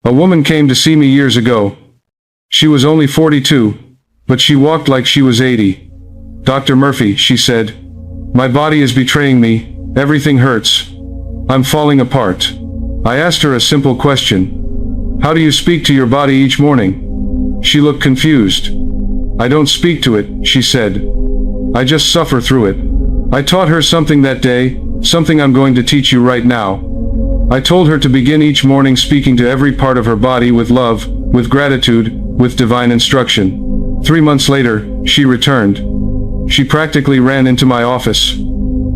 A woman came to see me years ago. She was only 42, but she walked like she was 80. "Dr. Murphy," she said, "my body is betraying me. Everything hurts. I'm falling apart." I asked her a simple question. "How do you speak to your body each morning?" She looked confused. "I don't speak to it," she said. "I just suffer through it." I taught her something that day, something I'm going to teach you right now. I told her to begin each morning speaking to every part of her body with love, with gratitude, with divine instruction. 3 months later, she returned. She practically ran into my office.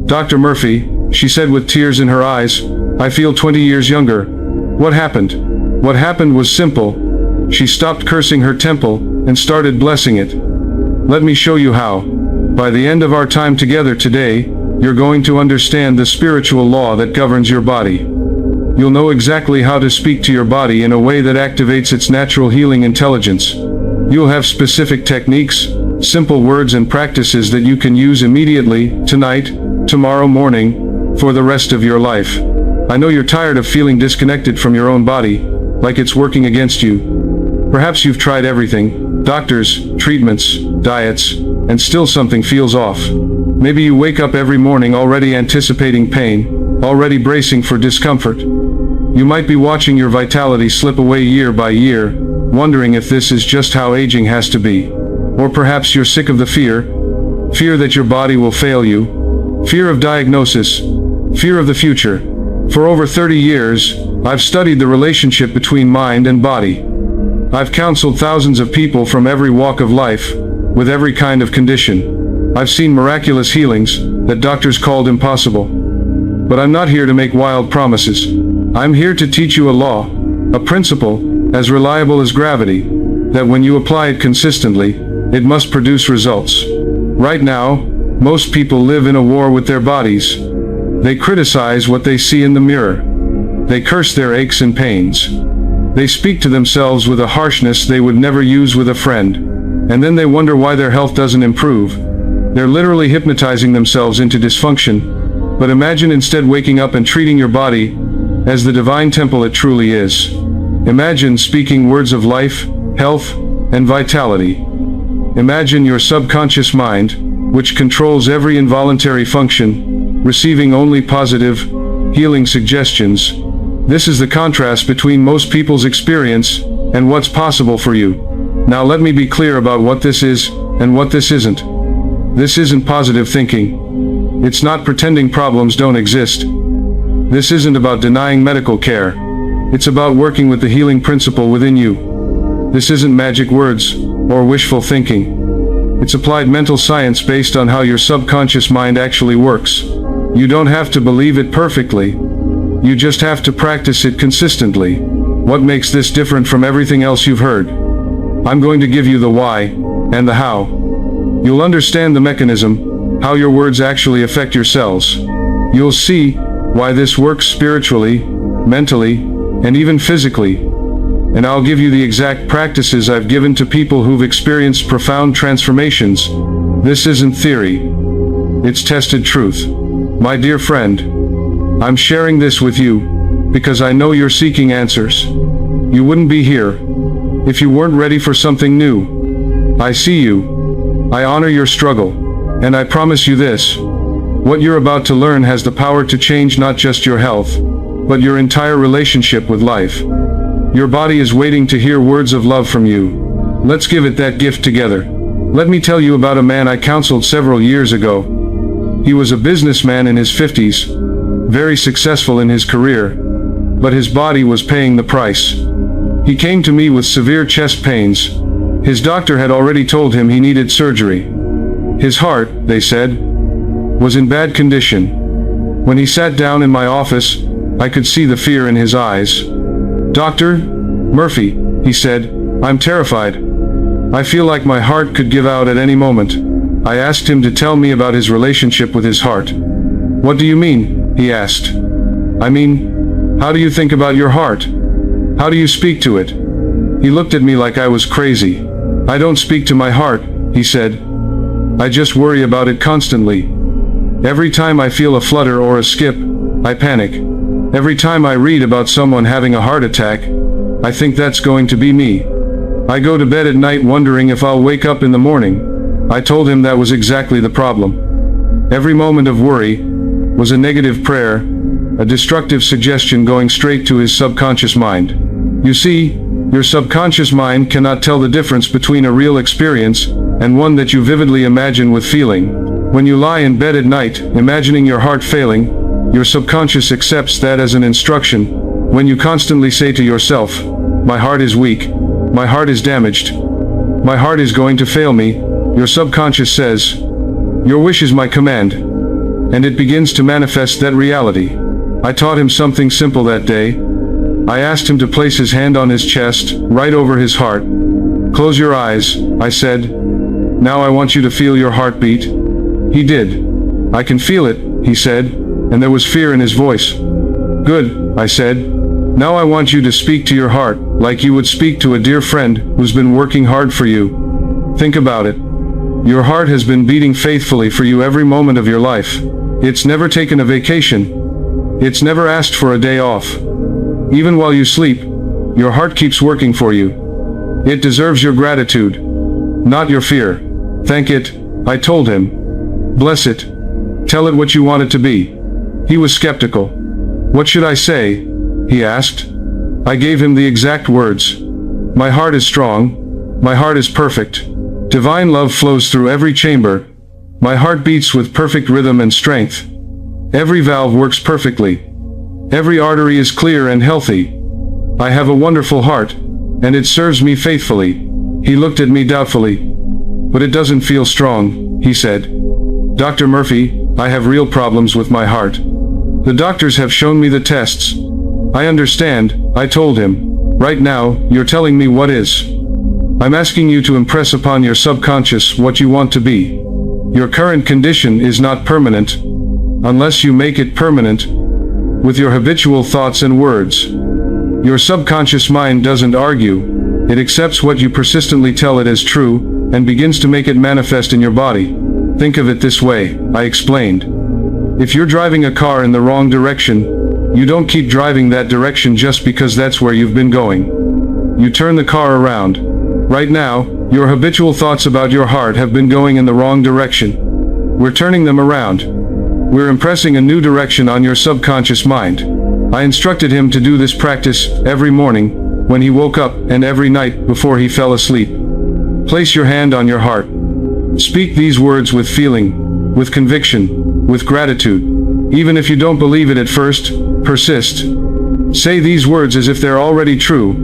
"Dr. Murphy," she said with tears in her eyes, "I feel 20 years younger. What happened?" What happened was simple. She stopped cursing her temple and started blessing it. Let me show you how. By the end of our time together today, you're going to understand the spiritual law that governs your body. You'll know exactly how to speak to your body in a way that activates its natural healing intelligence. You'll have specific techniques, simple words and practices that you can use immediately, tonight, tomorrow morning, for the rest of your life. I know you're tired of feeling disconnected from your own body, like it's working against you. Perhaps you've tried everything, doctors, treatments, diets, and still something feels off. Maybe you wake up every morning already anticipating pain, already bracing for discomfort. You might be watching your vitality slip away year by year, wondering if this is just how aging has to be. Or perhaps you're sick of the fear that your body will fail you, fear of diagnosis, fear of the future. For over 30 years, I've studied the relationship between mind and body. I've counseled thousands of people from every walk of life, with every kind of condition. I've seen miraculous healings that doctors called impossible. But I'm not here to make wild promises. I'm here to teach you a law, a principle, as reliable as gravity, that when you apply it consistently, it must produce results. Right now, most people live in a war with their bodies. They criticize what they see in the mirror. They curse their aches and pains. They speak to themselves with a harshness they would never use with a friend. And then they wonder why their health doesn't improve. They're literally hypnotizing themselves into dysfunction. But imagine instead waking up and treating your body as the divine temple it truly is. Imagine speaking words of life, health, and vitality. Imagine your subconscious mind, which controls every involuntary function, receiving only positive, healing suggestions. This is the contrast between most people's experience and what's possible for you. Now let me be clear about what this is and what this isn't. This isn't positive thinking. It's not pretending problems don't exist. This isn't about denying medical care. It's about working with the healing principle within you. This isn't magic words or wishful thinking. It's applied mental science based on how your subconscious mind actually works. You don't have to believe it perfectly. You just have to practice it consistently. What makes this different from everything else you've heard? I'm going to give you the why and the how. You'll understand the mechanism, how your words actually affect your cells. You'll see why this works spiritually, mentally, and even physically. And I'll give you the exact practices I've given to people who've experienced profound transformations. This isn't theory. It's tested truth. My dear friend, I'm sharing this with you because I know you're seeking answers. You wouldn't be here if you weren't ready for something new. I see you. I honor your struggle. And I promise you this. What you're about to learn has the power to change not just your health, but your entire relationship with life. Your body is waiting to hear words of love from you. Let's give it that gift together. Let me tell you about a man I counseled several years ago. He was a businessman in his 50s, very successful in his career, but his body was paying the price. He came to me with severe chest pains. His doctor had already told him he needed surgery. His heart, they said, was in bad condition. When he sat down in my office, I could see the fear in his eyes. "Dr. Murphy," he said, "I'm terrified. I feel like my heart could give out at any moment." I asked him to tell me about his relationship with his heart. "What do you mean?" he asked. "I mean, how do you think about your heart? How do you speak to it?" He looked at me like I was crazy. "I don't speak to my heart," he said. "I just worry about it constantly. Every time I feel a flutter or a skip, I panic. Every time I read about someone having a heart attack, I think that's going to be me. I go to bed at night wondering if I'll wake up in the morning. I told him that was exactly the problem. Every moment of worry was a negative prayer, a destructive suggestion going straight to his subconscious mind. You see, your subconscious mind cannot tell the difference between a real experience and one that you vividly imagine with feeling. When you lie in bed at night, imagining your heart failing, your subconscious accepts that as an instruction. When you constantly say to yourself, "My heart is weak, my heart is damaged, my heart is going to fail me," your subconscious says, "Your wish is my command," and it begins to manifest that reality. I taught him something simple that day. I asked him to place his hand on his chest, right over his heart. "Close your eyes," I said. "Now I want you to feel your heartbeat." He did. "I can feel it," he said, and there was fear in his voice. "Good," I said. "Now I want you to speak to your heart, like you would speak to a dear friend who's been working hard for you. Think about it. Your heart has been beating faithfully for you every moment of your life. It's never taken a vacation. It's never asked for a day off. Even while you sleep, your heart keeps working for you. It deserves your gratitude, not your fear. Thank it," I told him. "Bless it. Tell it what you want it to be." He was skeptical. "What should I say?" he asked. I gave him the exact words. "My heart is strong. My heart is perfect. Divine love flows through every chamber. My heart beats with perfect rhythm and strength. Every valve works perfectly. Every artery is clear and healthy. I have a wonderful heart, and it serves me faithfully." He looked at me doubtfully. "But it doesn't feel strong," he said. "Dr. Murphy, I have real problems with my heart. The doctors have shown me the tests." "I understand," I told him. "Right now, you're telling me what is. I'm asking you to impress upon your subconscious what you want to be. Your current condition is not permanent, unless you make it permanent with your habitual thoughts and words. Your subconscious mind doesn't argue. It accepts what you persistently tell it as true, and begins to make it manifest in your body. Think of it this way," I explained. "If you're driving a car in the wrong direction, you don't keep driving that direction just because that's where you've been going. You turn the car around. Right now, your habitual thoughts about your heart have been going in the wrong direction. We're turning them around. We're impressing a new direction on your subconscious mind." I instructed him to do this practice every morning when he woke up and every night before he fell asleep. Place your hand on your heart. Speak these words with feeling, with conviction, with gratitude. Even if you don't believe it at first, persist. Say these words as if they're already true,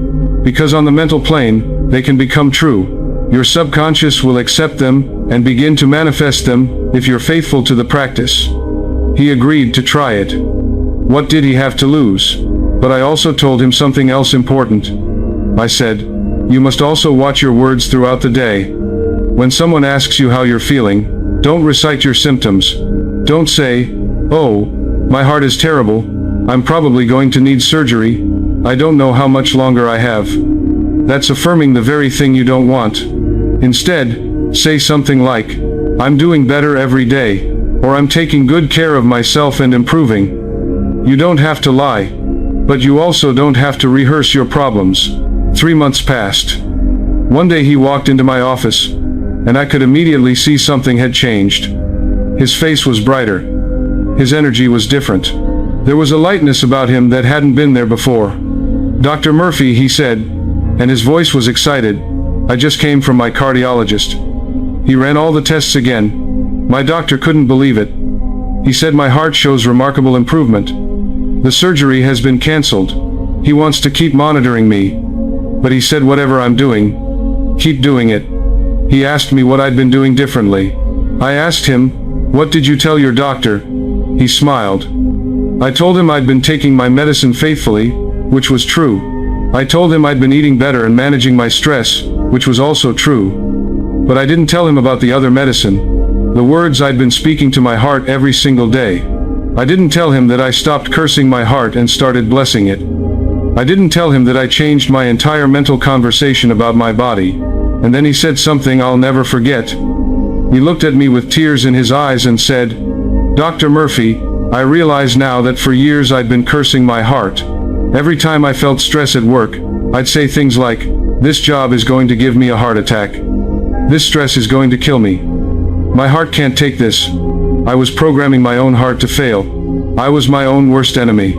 because on the mental plane, they can become true. Your subconscious will accept them and begin to manifest them if you're faithful to the practice. He agreed to try it. What did he have to lose? But I also told him something else important. I said, "You must also watch your words throughout the day. When someone asks you how you're feeling, don't recite your symptoms. Don't say, 'Oh, my heart is terrible. I'm probably going to need surgery. I don't know how much longer I have.' That's affirming the very thing you don't want. Instead, say something like, 'I'm doing better every day,' or 'I'm taking good care of myself and improving.' You don't have to lie, but you also don't have to rehearse your problems." 3 months passed. One day he walked into my office, and I could immediately see something had changed. His face was brighter. His energy was different. There was a lightness about him that hadn't been there before. "Dr. Murphy," he said, and his voice was excited, "I just came from my cardiologist. He ran all the tests again. My doctor couldn't believe it. He said my heart shows remarkable improvement. The surgery has been canceled. He wants to keep monitoring me. But he said whatever I'm doing, keep doing it." He asked me what I'd been doing differently. I asked him, "What did you tell your doctor?" He smiled. I told him I'd been taking my medicine faithfully, which was true. I told him I'd been eating better and managing my stress, which was also true. But I didn't tell him about the other medicine, the words I'd been speaking to my heart every single day. I didn't tell him that I stopped cursing my heart and started blessing it. I didn't tell him that I changed my entire mental conversation about my body. And then he said something I'll never forget. He looked at me with tears in his eyes and said, "Dr. Murphy, I realize now that for years I'd been cursing my heart. Every time I felt stress at work, I'd say things like, "This job is going to give me a heart attack. This stress is going to kill me. My heart can't take this." I was programming my own heart to fail. I was my own worst enemy.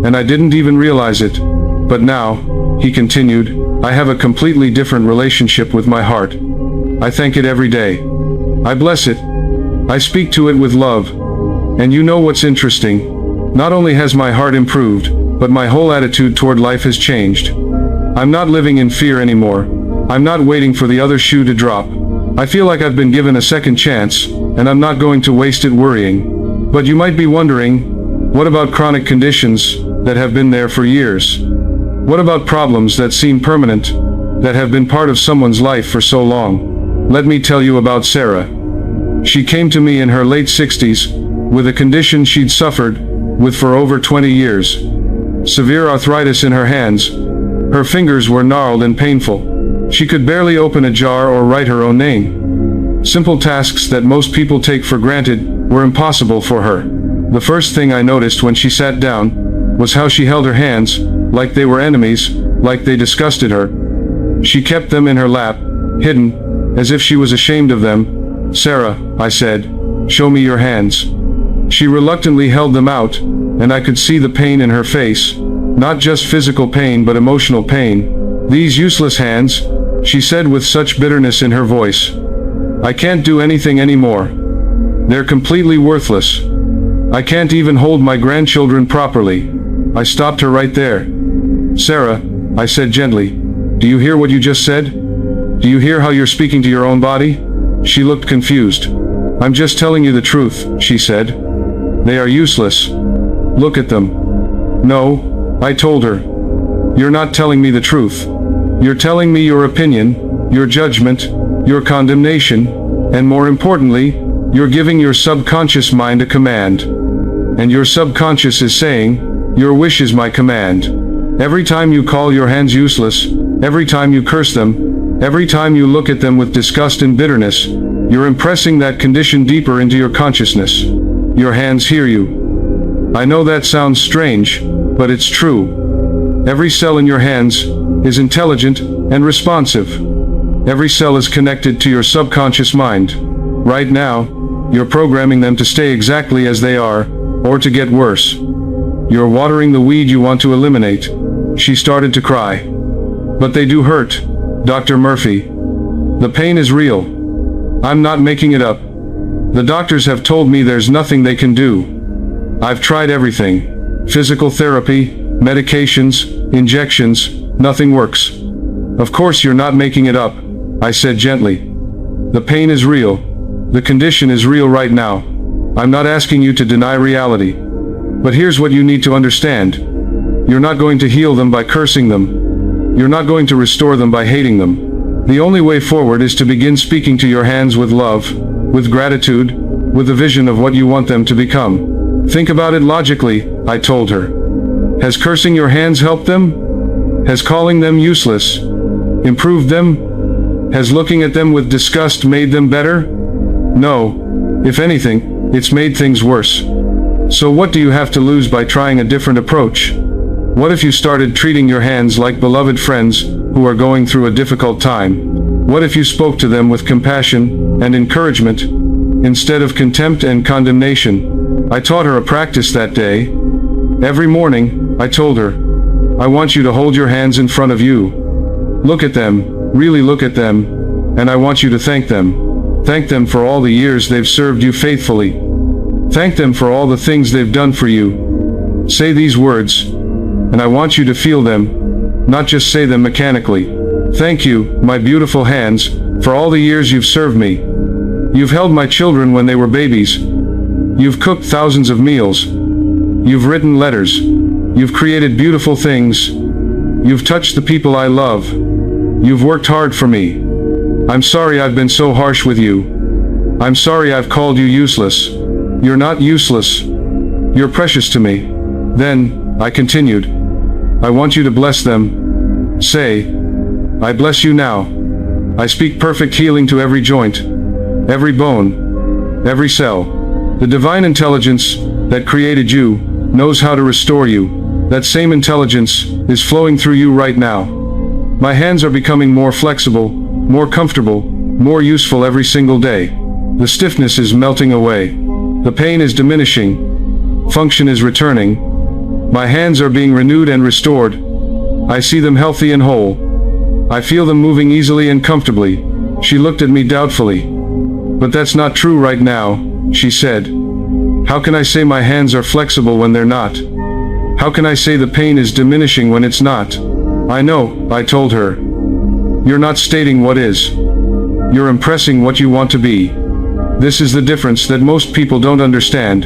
And I didn't even realize it. But now, he continued, I have a completely different relationship with my heart. I thank it every day. I bless it. I speak to it with love. And you know what's interesting? Not only has my heart improved, but my whole attitude toward life has changed. I'm not living in fear anymore. I'm not waiting for the other shoe to drop. I feel like I've been given a second chance, and I'm not going to waste it worrying. But you might be wondering, what about chronic conditions that have been there for years? What about problems that seem permanent, that have been part of someone's life for so long? Let me tell you about Sarah. She came to me in her late 60s, with a condition she'd suffered with for over 20 years. Severe arthritis in her hands. Her fingers were gnarled and painful. She could barely open a jar or write her own name. Simple tasks that most people take for granted were impossible for her. The first thing I noticed when she sat down was how she held her hands, like they were enemies, like they disgusted her. She kept them in her lap, hidden, as if she was ashamed of them. "Sarah," I said, "show me your hands." She reluctantly held them out, and I could see the pain in her face. Not just physical pain but emotional pain. "These useless hands," she said with such bitterness in her voice. "I can't do anything anymore. They're completely worthless. I can't even hold my grandchildren properly." I stopped her right there. "Sarah," I said gently, "do you hear what you just said? Do you hear how you're speaking to your own body?" She looked confused. "I'm just telling you the truth," she said. "They are useless. Look at them." "No," I told her. "You're not telling me the truth. You're telling me your opinion, your judgment, your condemnation, and more importantly, you're giving your subconscious mind a command. And your subconscious is saying, your wish is my command. Every time you call your hands useless, every time you curse them, every time you look at them with disgust and bitterness, you're impressing that condition deeper into your consciousness. Your hands hear you. I know that sounds strange, but it's true. Every cell in your hands is intelligent and responsive. Every cell is connected to your subconscious mind. Right now, you're programming them to stay exactly as they are, or to get worse. You're watering the weed you want to eliminate. She started to cry. But they do hurt, Dr. Murphy. The pain is real. I'm not making it up. The doctors have told me there's nothing they can do. I've tried everything. Physical therapy, medications, injections, nothing works. Of course you're not making it up, I said gently. The pain is real. The condition is real right now. I'm not asking you to deny reality. But here's what you need to understand. You're not going to heal them by cursing them. You're not going to restore them by hating them. The only way forward is to begin speaking to your hands with love, with gratitude, with a vision of what you want them to become. Think about it logically, I told her. Has cursing your hands helped them? Has calling them useless improved them? Has looking at them with disgust made them better? No. If anything, it's made things worse. So what do you have to lose by trying a different approach? What if you started treating your hands like beloved friends who are going through a difficult time? What if you spoke to them with compassion and encouragement instead of contempt and condemnation? I taught her a practice that day. Every morning, I told her, I want you to hold your hands in front of you. Look at them, really look at them, and I want you to thank them. Thank them for all the years they've served you faithfully. Thank them for all the things they've done for you. Say these words, and I want you to feel them, not just say them mechanically. Thank you, my beautiful hands, for all the years you've served me. You've held my children when they were babies. You've cooked thousands of meals. You've written letters. You've created beautiful things. You've touched the people I love. You've worked hard for me. I'm sorry I've been so harsh with you. I'm sorry I've called you useless. You're not useless. You're precious to me. Then, I continued, I want you to bless them. Say, I bless you now. I speak perfect healing to every joint, every bone, every cell. The divine intelligence that created you knows how to restore you. That same intelligence is flowing through you right now. My hands are becoming more flexible, more comfortable, more useful every single day. The stiffness is melting away. The pain is diminishing. Function is returning. My hands are being renewed and restored. I see them healthy and whole. I feel them moving easily and comfortably. She looked at me doubtfully. But that's not true right now, she said. How can I say my hands are flexible when they're not? How can I say the pain is diminishing when it's not? I know, I told her. You're not stating what is. You're impressing what you want to be. This is the difference that most people don't understand.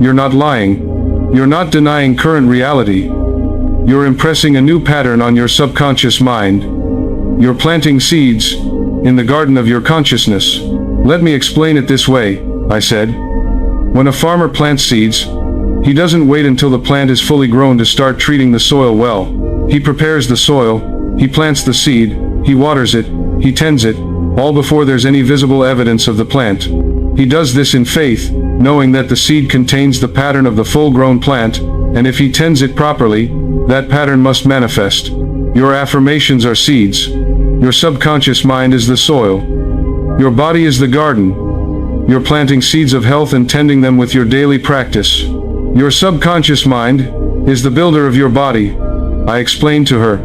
You're not lying. You're not denying current reality. You're impressing a new pattern on your subconscious mind. You're planting seeds in the garden of your consciousness. Let me explain it this way, I said. When a farmer plants seeds, he doesn't wait until the plant is fully grown to start treating the soil well. He prepares the soil, he plants the seed, he waters it, he tends it, all before there's any visible evidence of the plant. He does this in faith, knowing that the seed contains the pattern of the full-grown plant, and if he tends it properly, that pattern must manifest. Your affirmations are seeds. Your subconscious mind is the soil. Your body is the garden. You're planting seeds of health and tending them with your daily practice. Your subconscious mind is the builder of your body, I explained to her.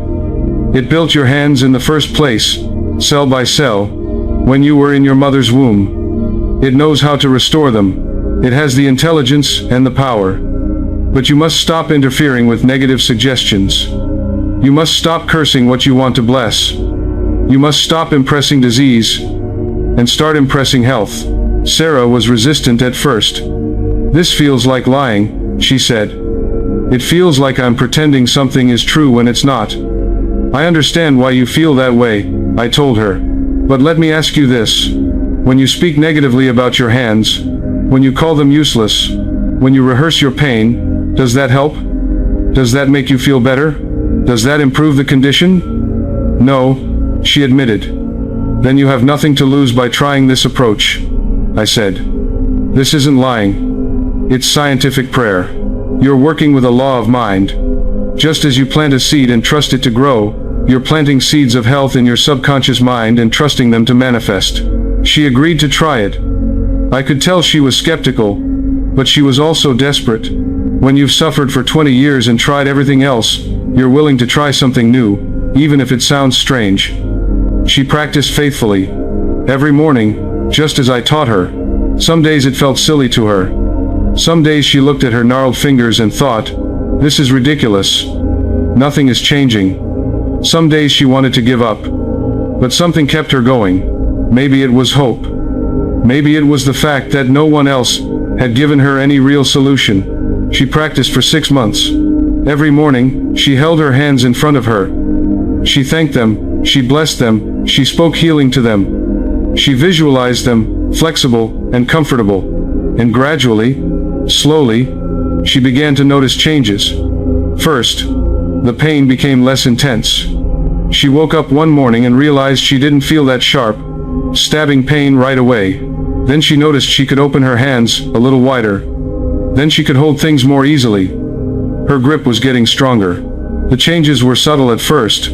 It built your hands in the first place, cell by cell, when you were in your mother's womb. It knows how to restore them. It has the intelligence and the power. But you must stop interfering with negative suggestions. You must stop cursing what you want to bless. You must stop impressing disease and start impressing health. Sarah was resistant at first. This feels like lying, she said. It feels like I'm pretending something is true when it's not. I understand why you feel that way, I told her. But let me ask you this. When you speak negatively about your hands, when you call them useless, when you rehearse your pain, does that help? Does that make you feel better? Does that improve the condition? No, she admitted. Then you have nothing to lose by trying this approach, I said. This isn't lying. It's scientific prayer. You're working with a law of mind. Just as you plant a seed and trust it to grow, you're planting seeds of health in your subconscious mind and trusting them to manifest. She agreed to try it. I could tell she was skeptical, but she was also desperate. When you've suffered for 20 years and tried everything else, you're willing to try something new, even if it sounds strange. She practiced faithfully. Every morning, just as I taught her. Some days it felt silly to her. Some days she looked at her gnarled fingers and thought, this is ridiculous. Nothing is changing. Some days she wanted to give up. But something kept her going. Maybe it was hope. Maybe it was the fact that no one else had given her any real solution. She practiced for 6 months. Every morning, she held her hands in front of her. She thanked them, she blessed them, she spoke healing to them. She visualized them, flexible and comfortable. And gradually, slowly, she began to notice changes. First, the pain became less intense. She woke up one morning and realized she didn't feel that sharp, stabbing pain right away. Then she noticed she could open her hands a little wider. Then she could hold things more easily. Her grip was getting stronger. The changes were subtle at first.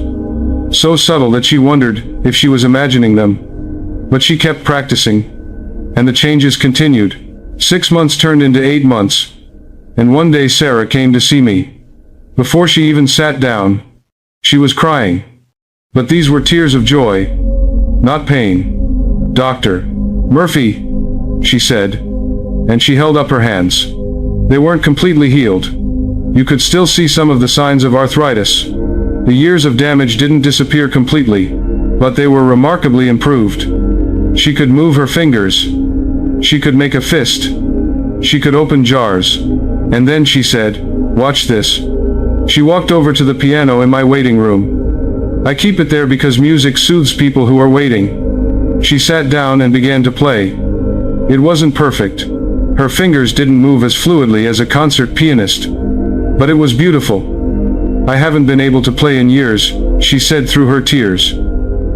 So subtle that she wondered if she was imagining them. But she kept practicing. And the changes continued. 6 months turned into 8 months. And one day Sarah came to see me. Before she even sat down, she was crying. But these were tears of joy, not pain. Dr. Murphy, she said, and she held up her hands. They weren't completely healed. You could still see some of the signs of arthritis. The years of damage didn't disappear completely, but they were remarkably improved. She could move her fingers. She could make a fist. She could open jars. And then she said, "Watch this." She walked over to the piano in my waiting room. I keep it there because music soothes people who are waiting. She sat down and began to play. It wasn't perfect. Her fingers didn't move as fluidly as a concert pianist. But it was beautiful. I haven't been able to play in years, she said through her tears.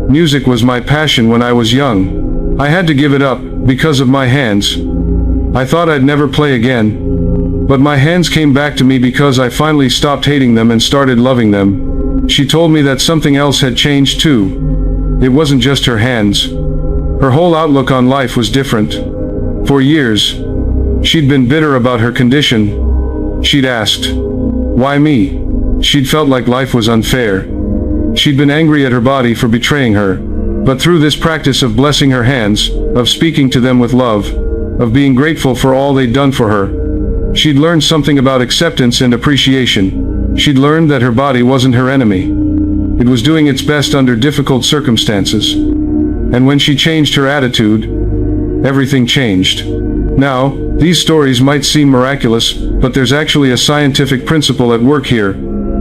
Music was my passion when I was young. I had to give it up because of my hands. I thought I'd never play again. But my hands came back to me because I finally stopped hating them and started loving them. She told me that something else had changed too. It wasn't just her hands. Her whole outlook on life was different. For years, she'd been bitter about her condition. She'd asked, "Why me?" She'd felt like life was unfair. She'd been angry at her body for betraying her. But through this practice of blessing her hands, of speaking to them with love, of being grateful for all they'd done for her, she'd learned something about acceptance and appreciation. She'd learned that her body wasn't her enemy. It was doing its best under difficult circumstances. And when she changed her attitude, everything changed. Now, these stories might seem miraculous, but there's actually a scientific principle at work here.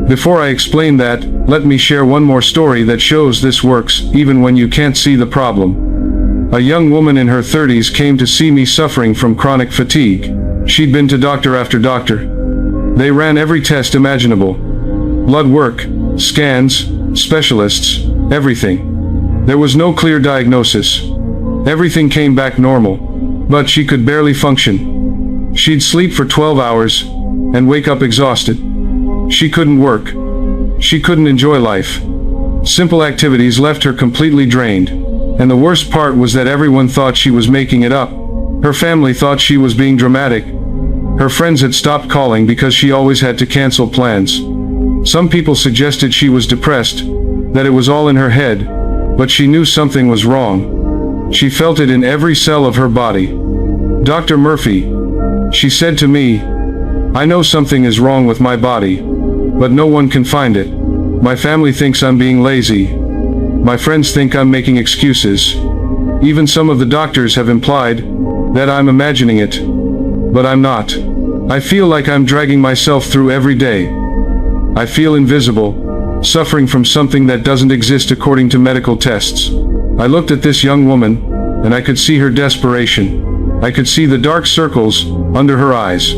Before I explain that, let me share one more story that shows this works, even when you can't see the problem. A young woman in her 30s came to see me suffering from chronic fatigue. She'd been to doctor after doctor. They ran every test imaginable. Blood work, scans, specialists, everything. There was no clear diagnosis. Everything came back normal, but she could barely function. She'd sleep for 12 hours and wake up exhausted. She couldn't work. She couldn't enjoy life. Simple activities left her completely drained. And the worst part was that everyone thought she was making it up. Her family thought she was being dramatic. Her friends had stopped calling because she always had to cancel plans. Some people suggested she was depressed, that it was all in her head, but she knew something was wrong. She felt it in every cell of her body. "Dr. Murphy," she said to me, "I know something is wrong with my body, but no one can find it. My family thinks I'm being lazy. My friends think I'm making excuses. Even some of the doctors have implied that I'm imagining it. But I'm not. I feel like I'm dragging myself through every day. I feel invisible, suffering from something that doesn't exist according to medical tests." I looked at this young woman, and I could see her desperation. I could see the dark circles under her eyes.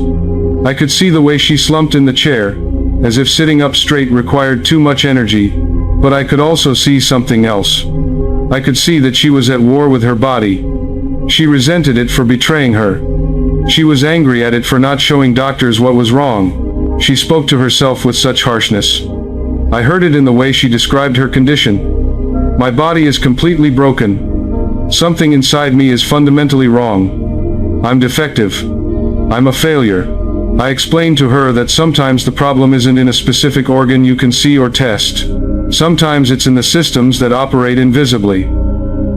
I could see the way she slumped in the chair, as if sitting up straight required too much energy, but I could also see something else. I could see that she was at war with her body. She resented it for betraying her. She was angry at it for not showing doctors what was wrong. She spoke to herself with such harshness. I heard it in the way she described her condition. "My body is completely broken. Something inside me is fundamentally wrong. I'm defective. I'm a failure." I explained to her that sometimes the problem isn't in a specific organ you can see or test. Sometimes it's in the systems that operate invisibly.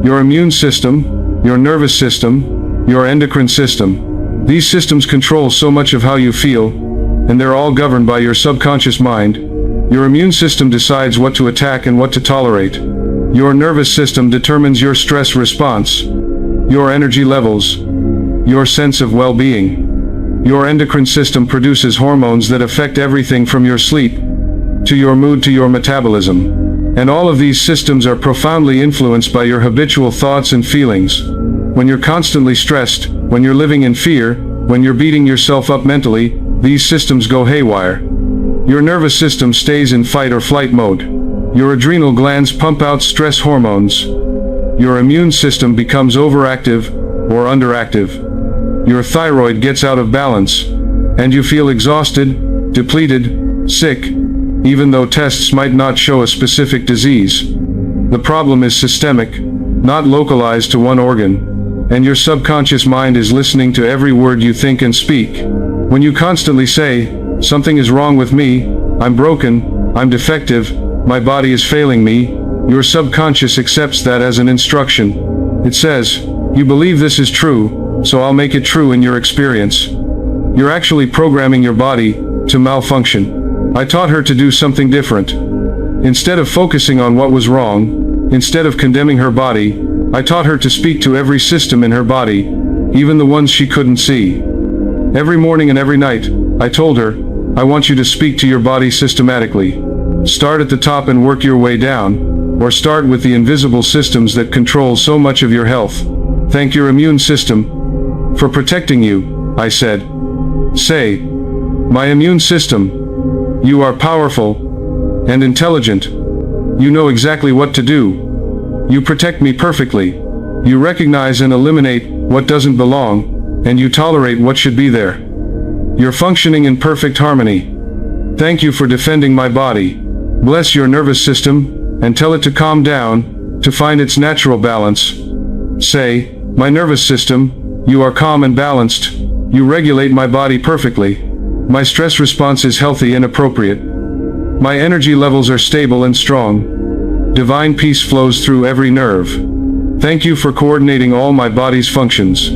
Your immune system, your nervous system, your endocrine system. These systems control so much of how you feel, and they're all governed by your subconscious mind. Your immune system decides what to attack and what to tolerate. Your nervous system determines your stress response, your energy levels, your sense of well-being. Your endocrine system produces hormones that affect everything from your sleep, to your mood to your metabolism. And all of these systems are profoundly influenced by your habitual thoughts and feelings. When you're constantly stressed, when you're living in fear, when you're beating yourself up mentally, these systems go haywire. Your nervous system stays in fight or flight mode. Your adrenal glands pump out stress hormones. Your immune system becomes overactive or underactive. Your thyroid gets out of balance, and you feel exhausted, depleted, sick, even though tests might not show a specific disease. The problem is systemic, not localized to one organ, and your subconscious mind is listening to every word you think and speak. When you constantly say, "Something is wrong with me, I'm broken, I'm defective, my body is failing me," your subconscious accepts that as an instruction. It says, "You believe this is true, so I'll make it true in your experience." You're actually programming your body to malfunction. I taught her to do something different. Instead of focusing on what was wrong, instead of condemning her body, I taught her to speak to every system in her body, even the ones she couldn't see. Every morning and every night, I told her, "I want you to speak to your body systematically. Start at the top and work your way down, or start with the invisible systems that control so much of your health. Thank your immune system for protecting you," I said. Say, "My immune system, you are powerful and intelligent. You know exactly what to do. You protect me perfectly. You recognize and eliminate what doesn't belong, and you tolerate what should be there. You're functioning in perfect harmony. Thank you for defending my body. Bless your nervous system, and tell it to calm down, to find its natural balance. Say, my nervous system, you are calm and balanced. You regulate my body perfectly. My stress response is healthy and appropriate. My energy levels are stable and strong. Divine peace flows through every nerve. Thank you for coordinating all my body's functions.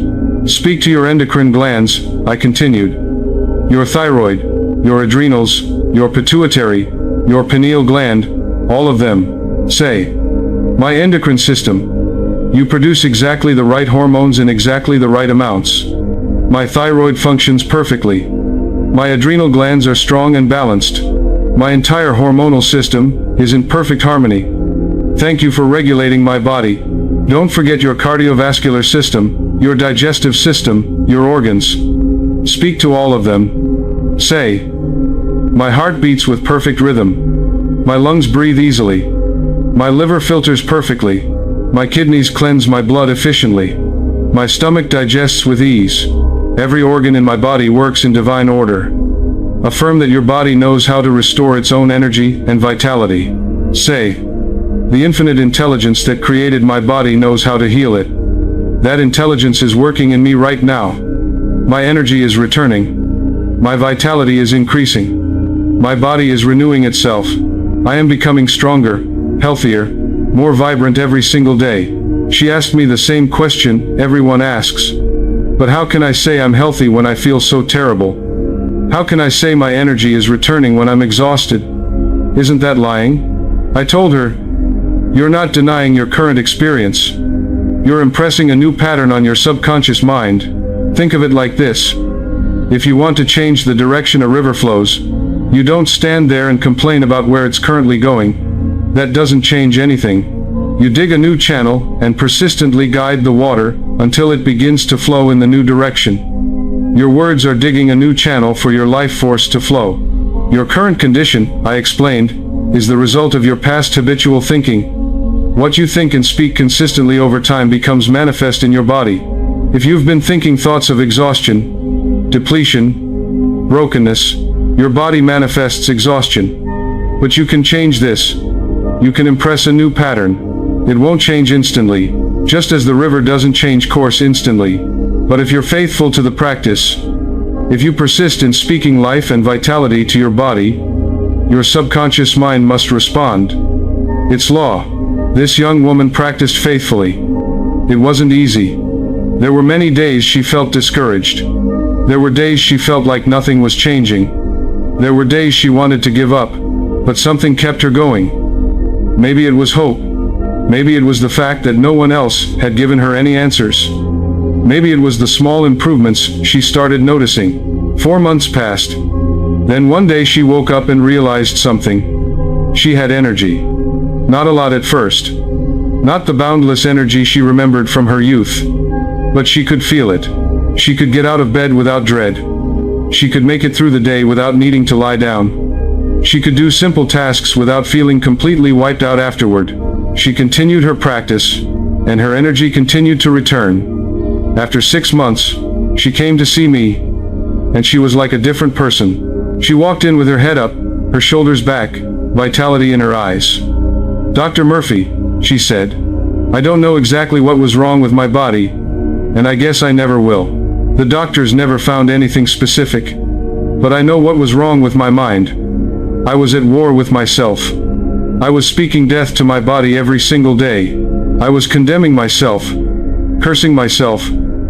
Speak to your endocrine glands, I continued. Your thyroid, your adrenals, your pituitary, your pineal gland, all of them. Say, my endocrine system, you produce exactly the right hormones in exactly the right amounts. My thyroid functions perfectly. My adrenal glands are strong and balanced. My entire hormonal system is in perfect harmony. Thank you for regulating my body. Don't forget your cardiovascular system, your digestive system, your organs. Speak to all of them. Say, my heart beats with perfect rhythm. My lungs breathe easily. My liver filters perfectly. My kidneys cleanse my blood efficiently. My stomach digests with ease. Every organ in my body works in divine order. Affirm that your body knows how to restore its own energy and vitality. Say, the infinite intelligence that created my body knows how to heal it. That intelligence is working in me right now. My energy is returning. My vitality is increasing. My body is renewing itself. I am becoming stronger, healthier, more vibrant every single day. She asked me the same question everyone asks. But how can I say I'm healthy when I feel so terrible? How can I say my energy is returning when I'm exhausted? Isn't that lying? I told her, you're not denying your current experience. You're impressing a new pattern on your subconscious mind. Think of it like this. If you want to change the direction a river flows, you don't stand there and complain about where it's currently going. That doesn't change anything. You dig a new channel and persistently guide the water until it begins to flow in the new direction. Your words are digging a new channel for your life force to flow. Your current condition, I explained, is the result of your past habitual thinking. What you think and speak consistently over time becomes manifest in your body. If you've been thinking thoughts of exhaustion, depletion, brokenness, your body manifests exhaustion. But you can change this. You can impress a new pattern. It won't change instantly, just as the river doesn't change course instantly. But if you're faithful to the practice, if you persist in speaking life and vitality to your body, your subconscious mind must respond. It's law. This young woman practiced faithfully. It wasn't easy. There were many days she felt discouraged. There were days she felt like nothing was changing. There were days she wanted to give up, but something kept her going. Maybe it was hope. Maybe it was the fact that no one else had given her any answers. Maybe it was the small improvements she started noticing. 4 months passed. Then one day she woke up and realized something. She had energy. Not a lot at first. Not the boundless energy she remembered from her youth. But she could feel it. She could get out of bed without dread. She could make it through the day without needing to lie down. She could do simple tasks without feeling completely wiped out afterward. She continued her practice, and her energy continued to return. After 6 months, she came to see me, and she was like a different person. She walked in with her head up, her shoulders back, vitality in her eyes. Dr. Murphy, she said, I don't know exactly what was wrong with my body, and I guess I never will. The doctors never found anything specific, but I know what was wrong with my mind. I was at war with myself. I was speaking death to my body every single day. I was condemning myself, cursing myself,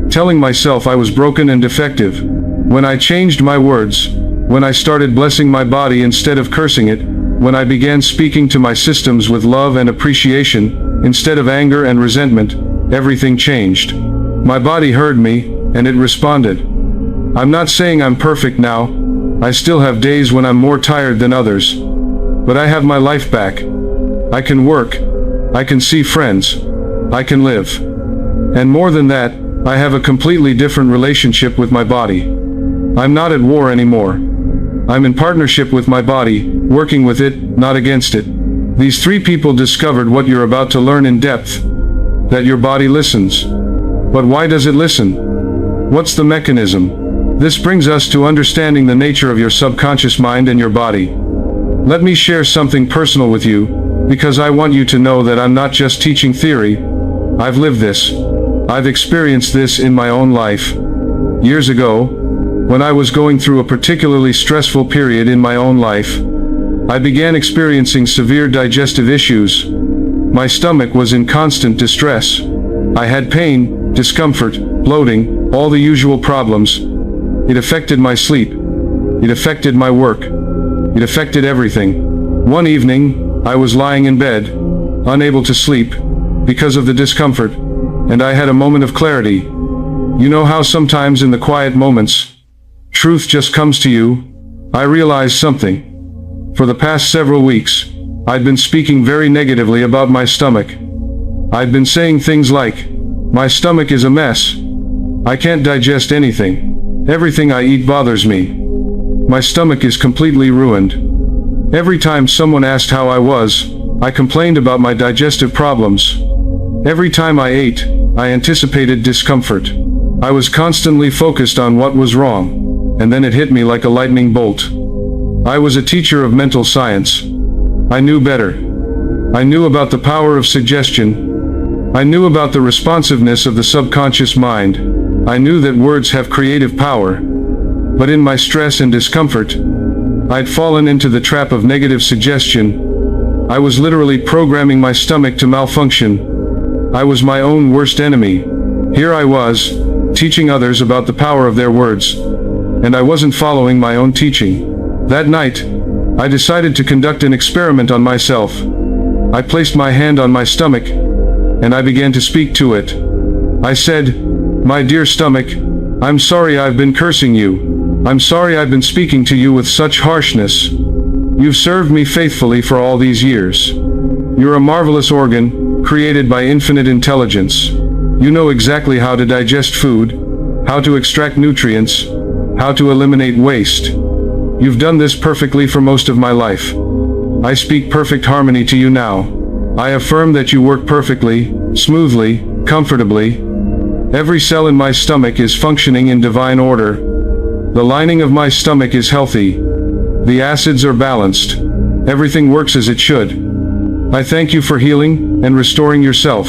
telling myself I was broken and defective. When I changed my words, when I started blessing my body instead of cursing it, when I began speaking to my systems with love and appreciation, instead of anger and resentment, everything changed. My body heard me, and it responded. I'm not saying I'm perfect now. I still have days when I'm more tired than others. But I have my life back. I can work. I can see friends. I can live. And more than that, I have a completely different relationship with my body. I'm not at war anymore. I'm in partnership with my body, working with it, not against it. These 3 people discovered what you're about to learn in depth. That your body listens. But why does it listen? What's the mechanism? This brings us to understanding the nature of your subconscious mind and your body. Let me share something personal with you, because I want you to know that I'm not just teaching theory. I've lived this. I've experienced this in my own life. Years ago, when I was going through a particularly stressful period in my own life, I began experiencing severe digestive issues. My stomach was in constant distress. I had pain, discomfort, bloating, all the usual problems. It affected my sleep. It affected my work. It affected everything. One evening, I was lying in bed, unable to sleep, because of the discomfort, and I had a moment of clarity. You know how sometimes in the quiet moments, truth just comes to you? I realized something. For the past several weeks, I'd been speaking very negatively about my stomach. I'd been saying things like, my stomach is a mess. I can't digest anything. Everything I eat bothers me. My stomach is completely ruined. Every time someone asked how I was, I complained about my digestive problems. Every time I ate, I anticipated discomfort. I was constantly focused on what was wrong, and then it hit me like a lightning bolt. I was a teacher of mental science. I knew better. I knew about the power of suggestion. I knew about the responsiveness of the subconscious mind. I knew that words have creative power. But in my stress and discomfort, I'd fallen into the trap of negative suggestion. I was literally programming my stomach to malfunction. I was my own worst enemy. Here I was, teaching others about the power of their words, and I wasn't following my own teaching. That night, I decided to conduct an experiment on myself. I placed my hand on my stomach, and I began to speak to it. I said, my dear stomach, I'm sorry I've been cursing you. I'm sorry I've been speaking to you with such harshness. You've served me faithfully for all these years. You're a marvelous organ, created by infinite intelligence. You know exactly how to digest food, how to extract nutrients, how to eliminate waste. You've done this perfectly for most of my life. I speak perfect harmony to you now. I affirm that you work perfectly, smoothly, comfortably. Every cell in my stomach is functioning in divine order. The lining of my stomach is healthy. The acids are balanced. Everything works as it should. I thank you for healing and restoring yourself.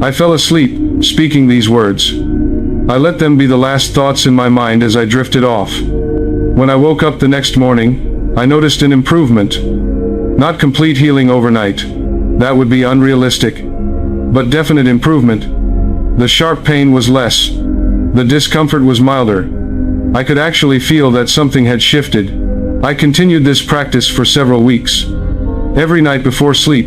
I fell asleep, speaking these words. I let them be the last thoughts in my mind as I drifted off. When I woke up the next morning, I noticed an improvement. Not complete healing overnight. That would be unrealistic. But definite improvement. The sharp pain was less. The discomfort was milder. I could actually feel that something had shifted. I continued this practice for several weeks. Every night before sleep,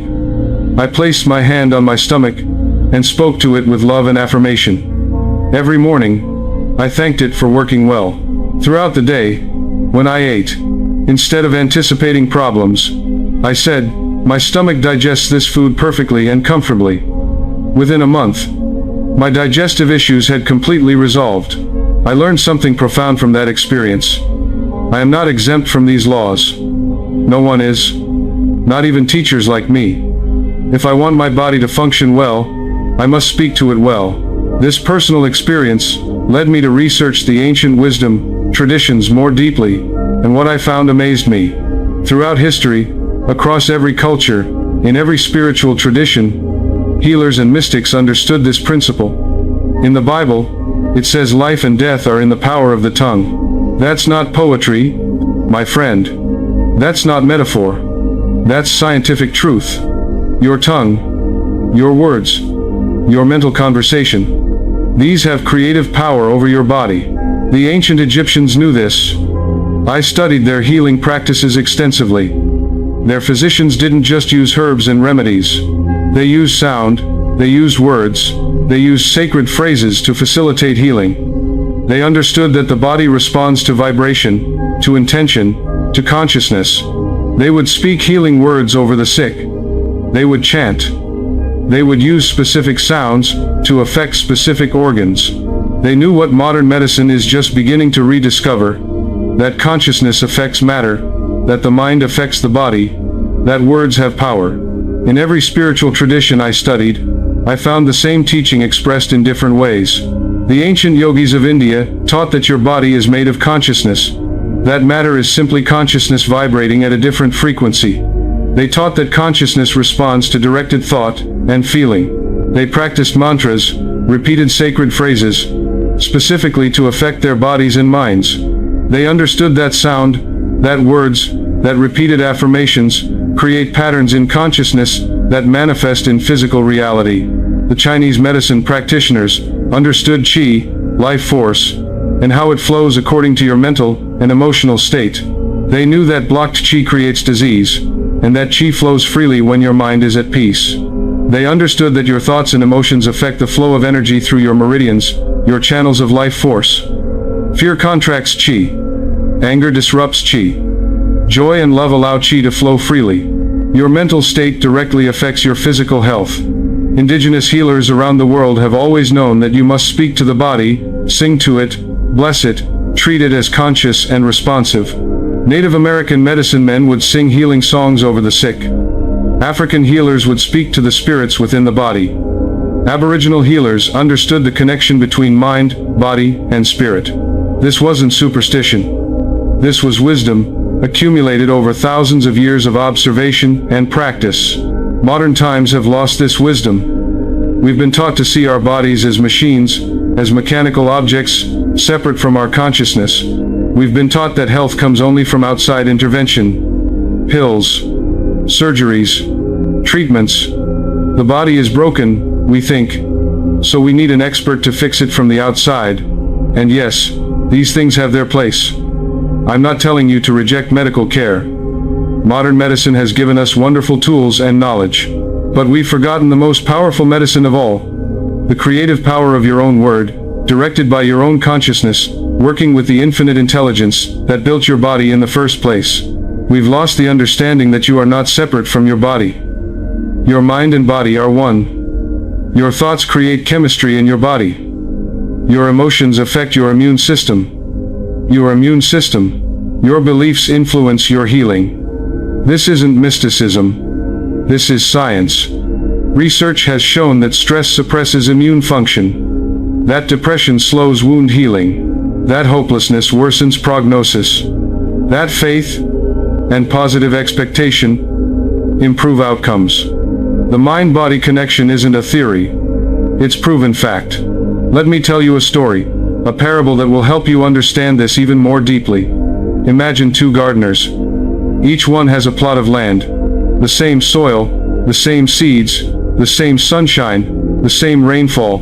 I placed my hand on my stomach and spoke to it with love and affirmation. Every morning, I thanked it for working well. Throughout the day, when I ate, instead of anticipating problems, I said, my stomach digests this food perfectly and comfortably. Within a month, my digestive issues had completely resolved. I learned something profound from that experience. I am not exempt from these laws. No one is. Not even teachers like me. If I want my body to function well, I must speak to it well. This personal experience led me to research the ancient wisdom traditions more deeply, and what I found amazed me. Throughout history, across every culture, in every spiritual tradition, healers and mystics understood this principle. In the Bible, it says life and death are in the power of the tongue. That's not poetry, my friend. That's not metaphor. That's scientific truth. Your tongue, your words, your mental conversation, these have creative power over your body. The ancient Egyptians knew this. I studied their healing practices extensively. Their physicians didn't just use herbs and remedies. They used sound, they used words, they used sacred phrases to facilitate healing. They understood that the body responds to vibration, to intention, to consciousness. They would speak healing words over the sick. They would chant. They would use specific sounds to affect specific organs. They knew what modern medicine is just beginning to rediscover, that consciousness affects matter, that the mind affects the body, that words have power. In every spiritual tradition I studied, I found the same teaching expressed in different ways. The ancient yogis of India taught that your body is made of consciousness. That matter is simply consciousness vibrating at a different frequency. They taught that consciousness responds to directed thought and feeling. They practiced mantras, repeated sacred phrases, specifically to affect their bodies and minds. They understood that sound, that words, that repeated affirmations, create patterns in consciousness that manifest in physical reality. The Chinese medicine practitioners understood qi, life force, and how it flows according to your mental and emotional state. They knew that blocked qi creates disease, and that qi flows freely when your mind is at peace. They understood that your thoughts and emotions affect the flow of energy through your meridians, your channels of life force. Fear contracts qi. Anger disrupts qi. Joy and love allow qi to flow freely. Your mental state directly affects your physical health. Indigenous healers around the world have always known that you must speak to the body, sing to it, bless it, treat it as conscious and responsive. Native American medicine men would sing healing songs over the sick. African healers would speak to the spirits within the body. Aboriginal healers understood the connection between mind, body, and spirit. This wasn't superstition. This was wisdom, accumulated over thousands of years of observation and practice. Modern times have lost this wisdom. We've been taught to see our bodies as machines, as mechanical objects, separate from our consciousness. We've been taught that health comes only from outside intervention. Pills, surgeries, treatments. The body is broken, we think, so we need an expert to fix it from the outside. And yes, these things have their place. I'm not telling you to reject medical care. Modern medicine has given us wonderful tools and knowledge. But we've forgotten the most powerful medicine of all. The creative power of your own word, directed by your own consciousness, working with the infinite intelligence that built your body in the first place. We've lost the understanding that you are not separate from your body. Your mind and body are one. Your thoughts create chemistry in your body. Your emotions affect your immune system. Your immune system, your beliefs influence your healing. This isn't mysticism. This is science. Research has shown that stress suppresses immune function. That depression slows wound healing. That hopelessness worsens prognosis. That faith and positive expectation improve outcomes. The mind-body connection isn't a theory. It's proven fact. Let me tell you a story, a parable that will help you understand this even more deeply. Imagine two gardeners. Each one has a plot of land. The same soil, the same seeds, the same sunshine, the same rainfall.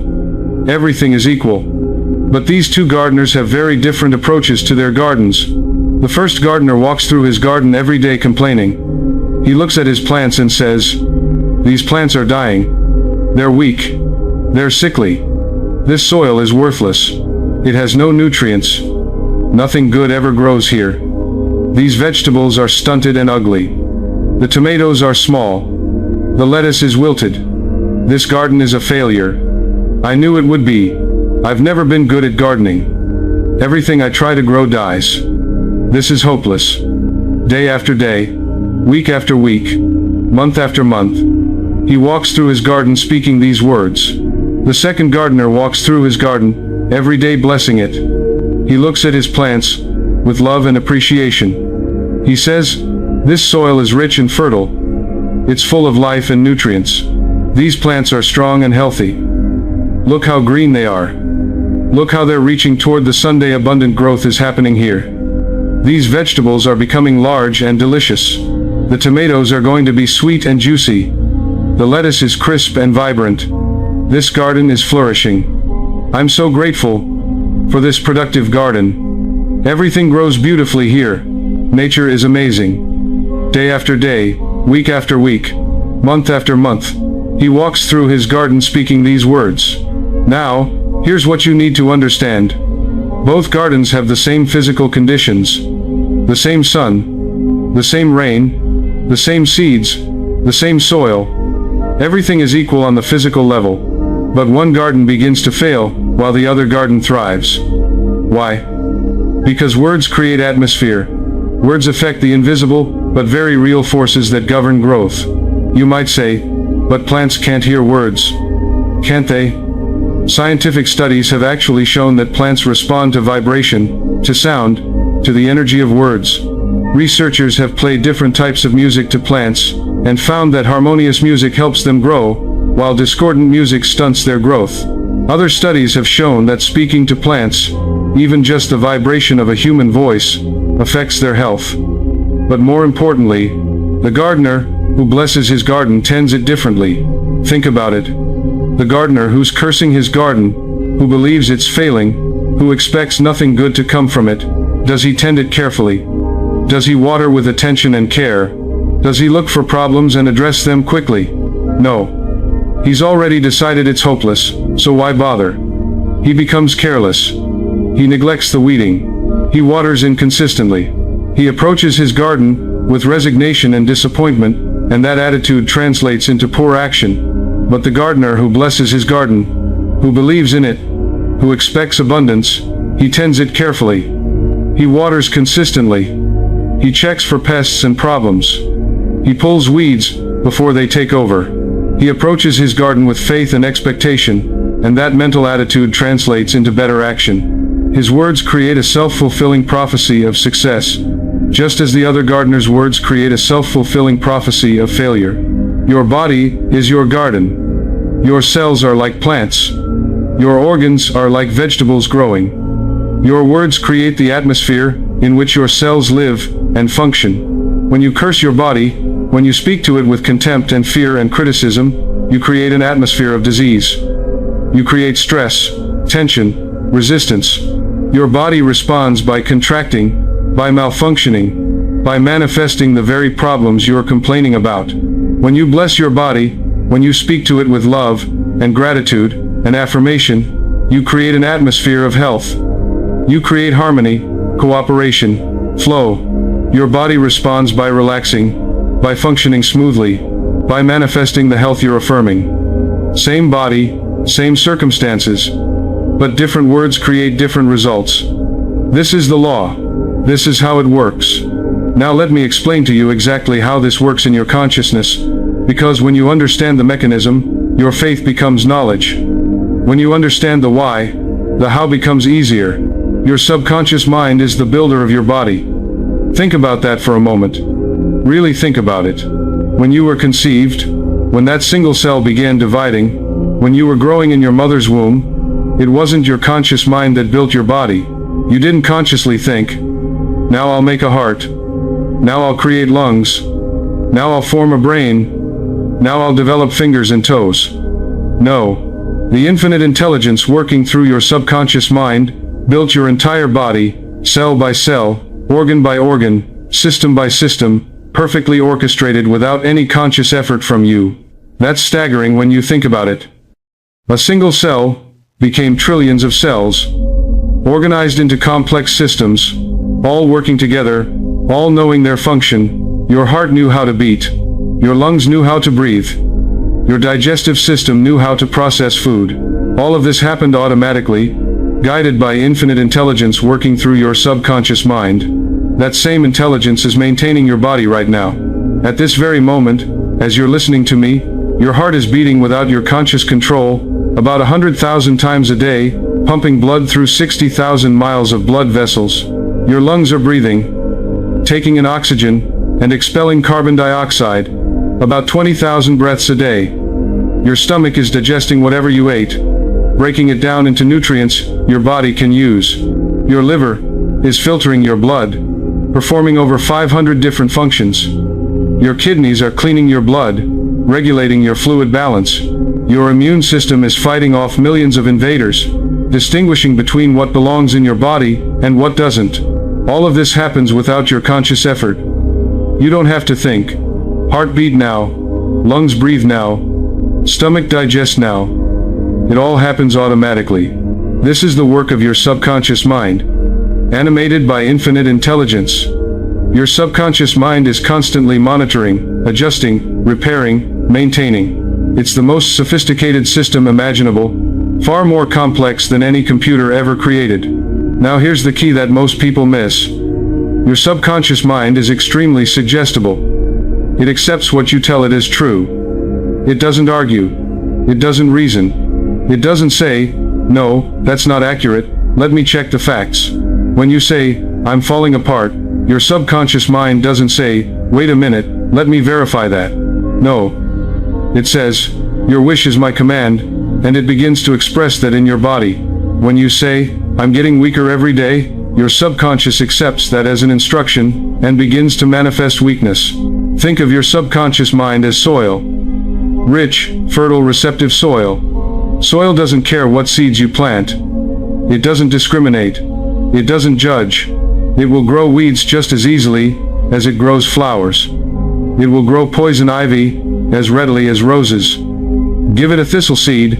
Everything is equal. But these two gardeners have very different approaches to their gardens. The first gardener walks through his garden every day complaining. He looks at his plants and says, "These plants are dying. They're weak. They're sickly. This soil is worthless. It has no nutrients. Nothing good ever grows here. These vegetables are stunted and ugly. The tomatoes are small. The lettuce is wilted. This garden is a failure. I knew it would be. I've never been good at gardening. Everything I try to grow dies. This is hopeless." Day after day, week after week, month after month, he walks through his garden speaking these words. The second gardener walks through his garden, every day blessing it. He looks at his plants with love and appreciation. He says, "This soil is rich and fertile. It's full of life and nutrients. These plants are strong and healthy. Look how green they are. Look how they're reaching toward the Sunday. Abundant growth is happening here. These vegetables are becoming large and delicious. The tomatoes are going to be sweet and juicy. The lettuce is crisp and vibrant. This garden is flourishing. I'm so grateful for this productive garden. Everything grows beautifully here. Nature is amazing." Day after day, week after week, month after month, he walks through his garden speaking these words. Now, here's what you need to understand. Both gardens have the same physical conditions. The same sun, the same rain, the same seeds, the same soil. Everything is equal on the physical level. But one garden begins to fail, while the other garden thrives. Why? Because words create atmosphere. Words affect the invisible, but very real forces that govern growth. You might say, "But plants can't hear words. Can't they?" Scientific studies have actually shown that plants respond to vibration, to sound, to the energy of words. Researchers have played different types of music to plants, and found that harmonious music helps them grow, while discordant music stunts their growth. Other studies have shown that speaking to plants, even just the vibration of a human voice, affects their health. But more importantly, the gardener who blesses his garden tends it differently. Think about it. The gardener who's cursing his garden, who believes it's failing, who expects nothing good to come from it, does he tend it carefully? Does he water with attention and care? Does he look for problems and address them quickly? No. He's already decided it's hopeless, so why bother? He becomes careless. He neglects the weeding. He waters inconsistently. He approaches his garden with resignation and disappointment, and that attitude translates into poor action. But the gardener who blesses his garden, who believes in it, who expects abundance, he tends it carefully. He waters consistently. He checks for pests and problems. He pulls weeds before they take over. He approaches his garden with faith and expectation, and that mental attitude translates into better action. His words create a self-fulfilling prophecy of success, just as the other gardener's words create a self-fulfilling prophecy of failure. Your body is your garden. Your cells are like plants. Your organs are like vegetables growing. Your words create the atmosphere in which your cells live and function. When you curse your body, when you speak to it with contempt and fear and criticism, you create an atmosphere of disease. You create stress, tension, resistance. Your body responds by contracting, by malfunctioning, by manifesting the very problems you're complaining about. When you bless your body, when you speak to it with love and gratitude and affirmation, you create an atmosphere of health. You create harmony, cooperation, flow. Your body responds by relaxing, by functioning smoothly, by manifesting the health you're affirming. Same body, same circumstances, but different words create different results. This is the law. This is how it works. Now let me explain to you exactly how this works in your consciousness, because when you understand the mechanism, your faith becomes knowledge. When you understand the why, the how becomes easier. Your subconscious mind is the builder of your body. Think about that for a moment. Really think about it. When you were conceived, when that single cell began dividing, when you were growing in your mother's womb, it wasn't your conscious mind that built your body. You didn't consciously think, now I'll make a heart. Now I'll create lungs. Now I'll form a brain. Now I'll develop fingers and toes. No. The infinite intelligence working through your subconscious mind built your entire body, cell by cell, organ by organ, system by system, perfectly orchestrated without any conscious effort from you. That's staggering when you think about it. A single cell became trillions of cells, organized into complex systems, all working together, all knowing their function. Your heart knew how to beat. Your lungs knew how to breathe. Your digestive system knew how to process food. All of this happened automatically, guided by infinite intelligence working through your subconscious mind. That same intelligence is maintaining your body right now. At this very moment, as you're listening to me, your heart is beating without your conscious control, about 100,000 times a day, pumping blood through 60,000 miles of blood vessels. Your lungs are breathing, taking in oxygen, and expelling carbon dioxide, about 20,000 breaths a day. Your stomach is digesting whatever you ate, breaking it down into nutrients your body can use. Your liver is filtering your blood, performing over 500 different functions. Your kidneys are cleaning your blood, regulating your fluid balance. Your immune system is fighting off millions of invaders, distinguishing between what belongs in your body and what doesn't. All of this happens without your conscious effort. You don't have to think. Heart beat now, lungs breathe now, stomach digest now. It all happens automatically. This is the work of your subconscious mind, animated by infinite intelligence. Your subconscious mind is constantly monitoring, adjusting, repairing, maintaining. It's the most sophisticated system imaginable, far more complex than any computer ever created. Now here's the key that most people miss. Your subconscious mind is extremely suggestible. It accepts what you tell it as true. It doesn't argue. It doesn't reason. It doesn't say, "No, that's not accurate, let me check the facts." When you say, "I'm falling apart," your subconscious mind doesn't say, "Wait a minute, let me verify that." No. It says, "Your wish is my command," and it begins to express that in your body. When you say, "I'm getting weaker every day," your subconscious accepts that as an instruction and begins to manifest weakness. Think of your subconscious mind as soil. Rich, fertile, receptive soil. Soil doesn't care what seeds you plant. It doesn't discriminate. It doesn't judge. It will grow weeds just as easily as it grows flowers. It will grow poison ivy as readily as roses. Give it a thistle seed,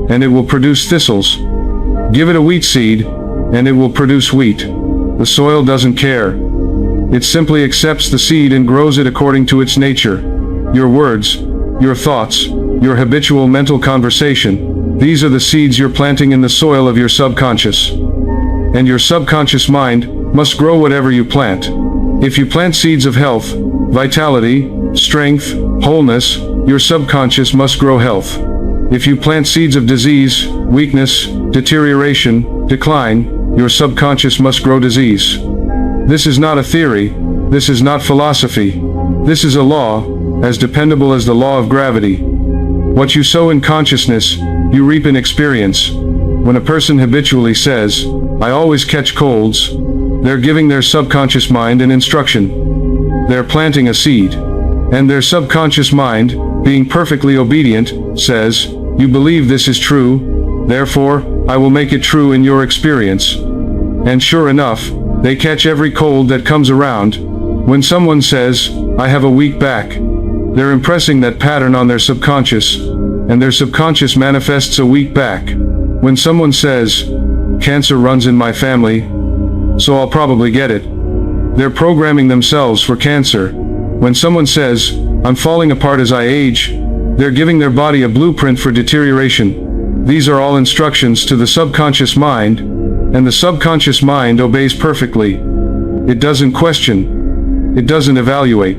and it will produce thistles. Give it a wheat seed, and it will produce wheat. The soil doesn't care. It simply accepts the seed and grows it according to its nature. Your words, your thoughts, your habitual mental conversation, these are the seeds you're planting in the soil of your subconscious. And your subconscious mind must grow whatever you plant. If you plant seeds of health, vitality, strength, wholeness, your subconscious must grow health. If you plant seeds of disease, weakness, deterioration, decline, your subconscious must grow disease. This is not a theory. This is not philosophy. This is a law, as dependable as the law of gravity. What you sow in consciousness, you reap in experience. When a person habitually says, "I always catch colds," they're giving their subconscious mind an instruction. They're planting a seed. And their subconscious mind, being perfectly obedient, says, "You believe this is true, therefore, I will make it true in your experience." And sure enough, they catch every cold that comes around. When someone says, "I have a weak back," they're impressing that pattern on their subconscious, and their subconscious manifests a weak back. When someone says, "Cancer runs in my family, so I'll probably get it," they're programming themselves for cancer. When someone says, "I'm falling apart as I age," they're giving their body a blueprint for deterioration. These are all instructions to the subconscious mind, and the subconscious mind obeys perfectly. It doesn't question. It doesn't evaluate.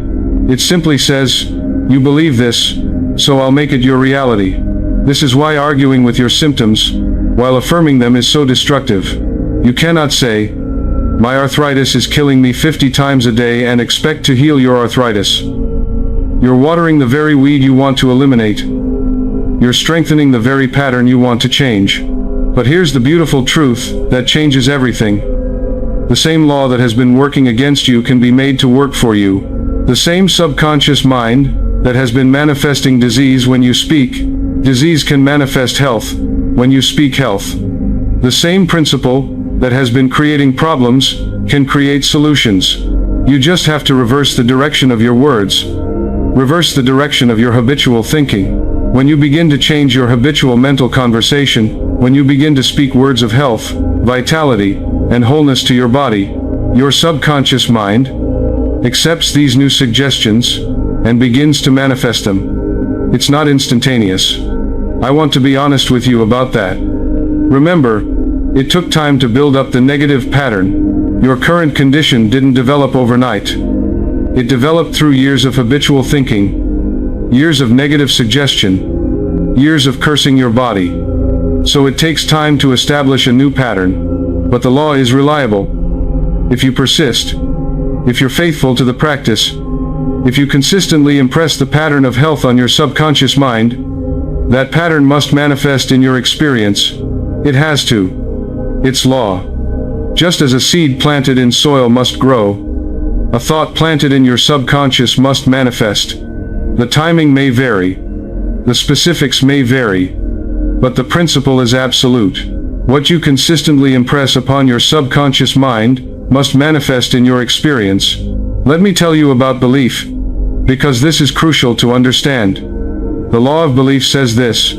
It simply says, "You believe this, so I'll make it your reality." This is why arguing with your symptoms, while affirming them, is so destructive. You cannot say, "My arthritis is killing me 50 times a day," and expect to heal your arthritis. You're watering the very weed you want to eliminate. You're strengthening the very pattern you want to change. But here's the beautiful truth that changes everything. The same law that has been working against you can be made to work for you. The same subconscious mind that has been manifesting disease when you speak, disease can manifest health when you speak health. The same principle that has been creating problems can create solutions. You just have to reverse the direction of your words. Reverse the direction of your habitual thinking. When you begin to change your habitual mental conversation, when you begin to speak words of health, vitality, and wholeness to your body, your subconscious mind accepts these new suggestions and begins to manifest them. It's not instantaneous. I want to be honest with you about that. Remember, it took time to build up the negative pattern. Your current condition didn't develop overnight. It developed through years of habitual thinking, years of negative suggestion, years of cursing your body. So it takes time to establish a new pattern, but the law is reliable. If you persist, if you're faithful to the practice, if you consistently impress the pattern of health on your subconscious mind, that pattern must manifest in your experience. It has to. It's law. Just as a seed planted in soil must grow, a thought planted in your subconscious must manifest. The timing may vary. The specifics may vary. But the principle is absolute. What you consistently impress upon your subconscious mind must manifest in your experience. Let me tell you about belief, because this is crucial to understand. The law of belief says this: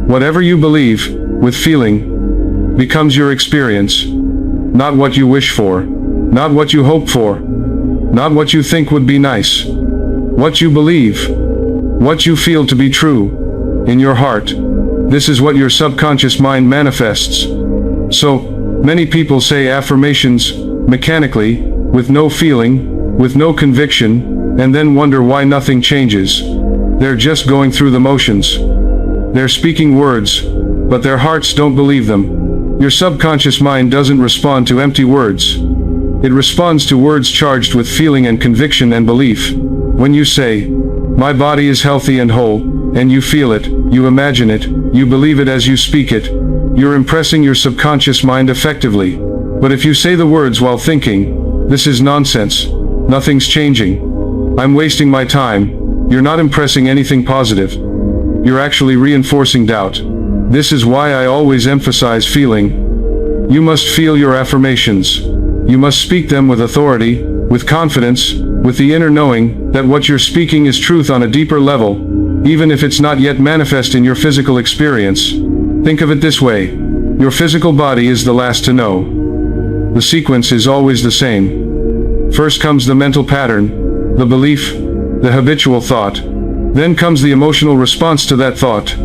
whatever you believe, with feeling, becomes your experience. Not what you wish for, not what you hope for, not what you think would be nice. What you believe, what you feel to be true, in your heart. This is what your subconscious mind manifests. So, many people say affirmations mechanically, with no feeling, with no conviction, and then wonder why nothing changes. They're just going through the motions. They're speaking words, but their hearts don't believe them. Your subconscious mind doesn't respond to empty words. It responds to words charged with feeling and conviction and belief. When you say, "My body is healthy and whole," and you feel it, you imagine it, you believe it as you speak it, you're impressing your subconscious mind effectively. But if you say the words while thinking, "This is nonsense. Nothing's changing. I'm wasting my time," you're not impressing anything positive. You're actually reinforcing doubt. This is why I always emphasize feeling. You must feel your affirmations. You must speak them with authority, with confidence, with the inner knowing that what you're speaking is truth on a deeper level, even if it's not yet manifest in your physical experience. Think of it this way. Your physical body is the last to know. The sequence is always the same. First comes the mental pattern, the belief, the habitual thought. Then comes the emotional response to that thought.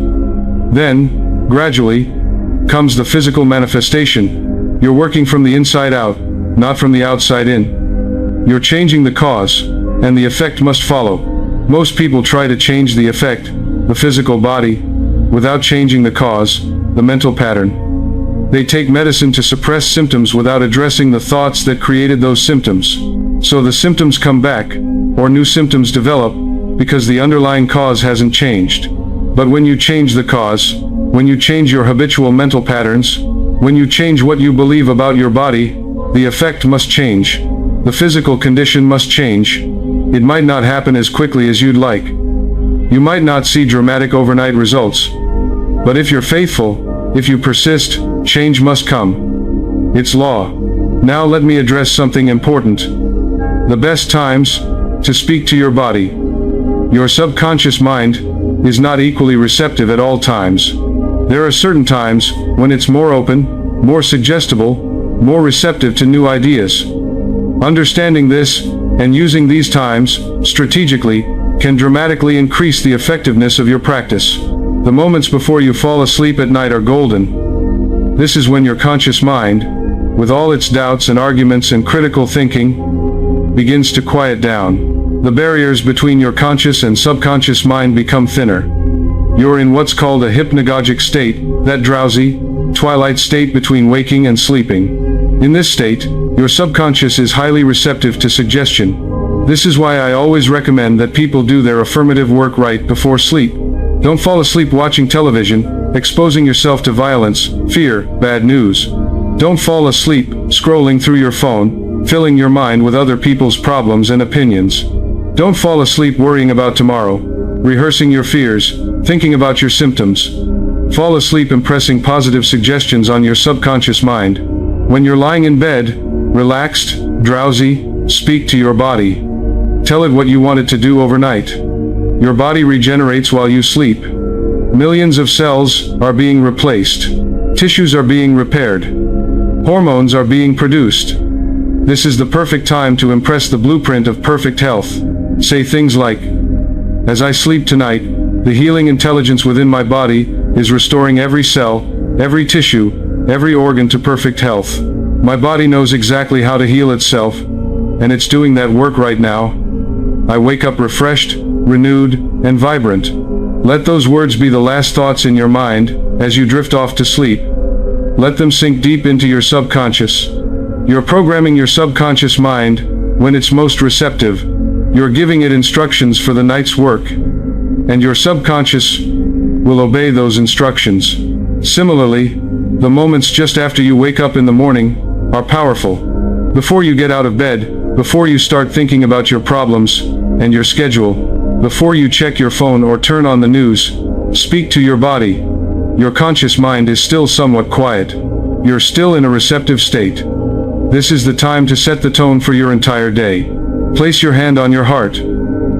Then, gradually, comes the physical manifestation. You're working from the inside out, not from the outside in. You're changing the cause, and the effect must follow. Most people try to change the effect, the physical body, without changing the cause, the mental pattern. They take medicine to suppress symptoms without addressing the thoughts that created those symptoms. So the symptoms come back, or new symptoms develop, because the underlying cause hasn't changed. But when you change the cause, when you change your habitual mental patterns, when you change what you believe about your body, the effect must change. The physical condition must change. It might not happen as quickly as you'd like. You might not see dramatic overnight results. But if you're faithful, if you persist, change must come. It's law. Now let me address something important. The best times to speak to your body. Your subconscious mind is not equally receptive at all times. There are certain times when it's more open, more suggestible, more receptive to new ideas. Understanding this and using these times strategically can dramatically increase the effectiveness of your practice. The moments before you fall asleep at night are golden. This is when your conscious mind, with all its doubts and arguments and critical thinking, begins to quiet down. The barriers between your conscious and subconscious mind become thinner. You're in what's called a hypnagogic state, that drowsy, twilight state between waking and sleeping. In this state, your subconscious is highly receptive to suggestion. This is why I always recommend that people do their affirmative work right before sleep. Don't fall asleep watching television, exposing yourself to violence, fear, bad news. Don't fall asleep scrolling through your phone, filling your mind with other people's problems and opinions. Don't fall asleep worrying about tomorrow, rehearsing your fears, thinking about your symptoms. Fall asleep impressing positive suggestions on your subconscious mind. When you're lying in bed, relaxed, drowsy, speak to your body. Tell it what you want it to do overnight. Your body regenerates while you sleep. Millions of cells are being replaced. Tissues are being repaired. Hormones are being produced. This is the perfect time to impress the blueprint of perfect health. Say things like, "As I sleep tonight, the healing intelligence within my body is restoring every cell, every tissue, every organ to perfect health. My body knows exactly how to heal itself, and it's doing that work right now. I wake up refreshed, renewed, and vibrant." Let those words be the last thoughts in your mind as you drift off to sleep. Let them sink deep into your subconscious. You're programming your subconscious mind when it's most receptive. You're giving it instructions for the night's work, and your subconscious will obey those instructions. Similarly, the moments just after you wake up in the morning are powerful. Before you get out of bed, before you start thinking about your problems and your schedule, before you check your phone or turn on the news, speak to your body. Your conscious mind is still somewhat quiet. You're still in a receptive state. This is the time to set the tone for your entire day. Place your hand on your heart.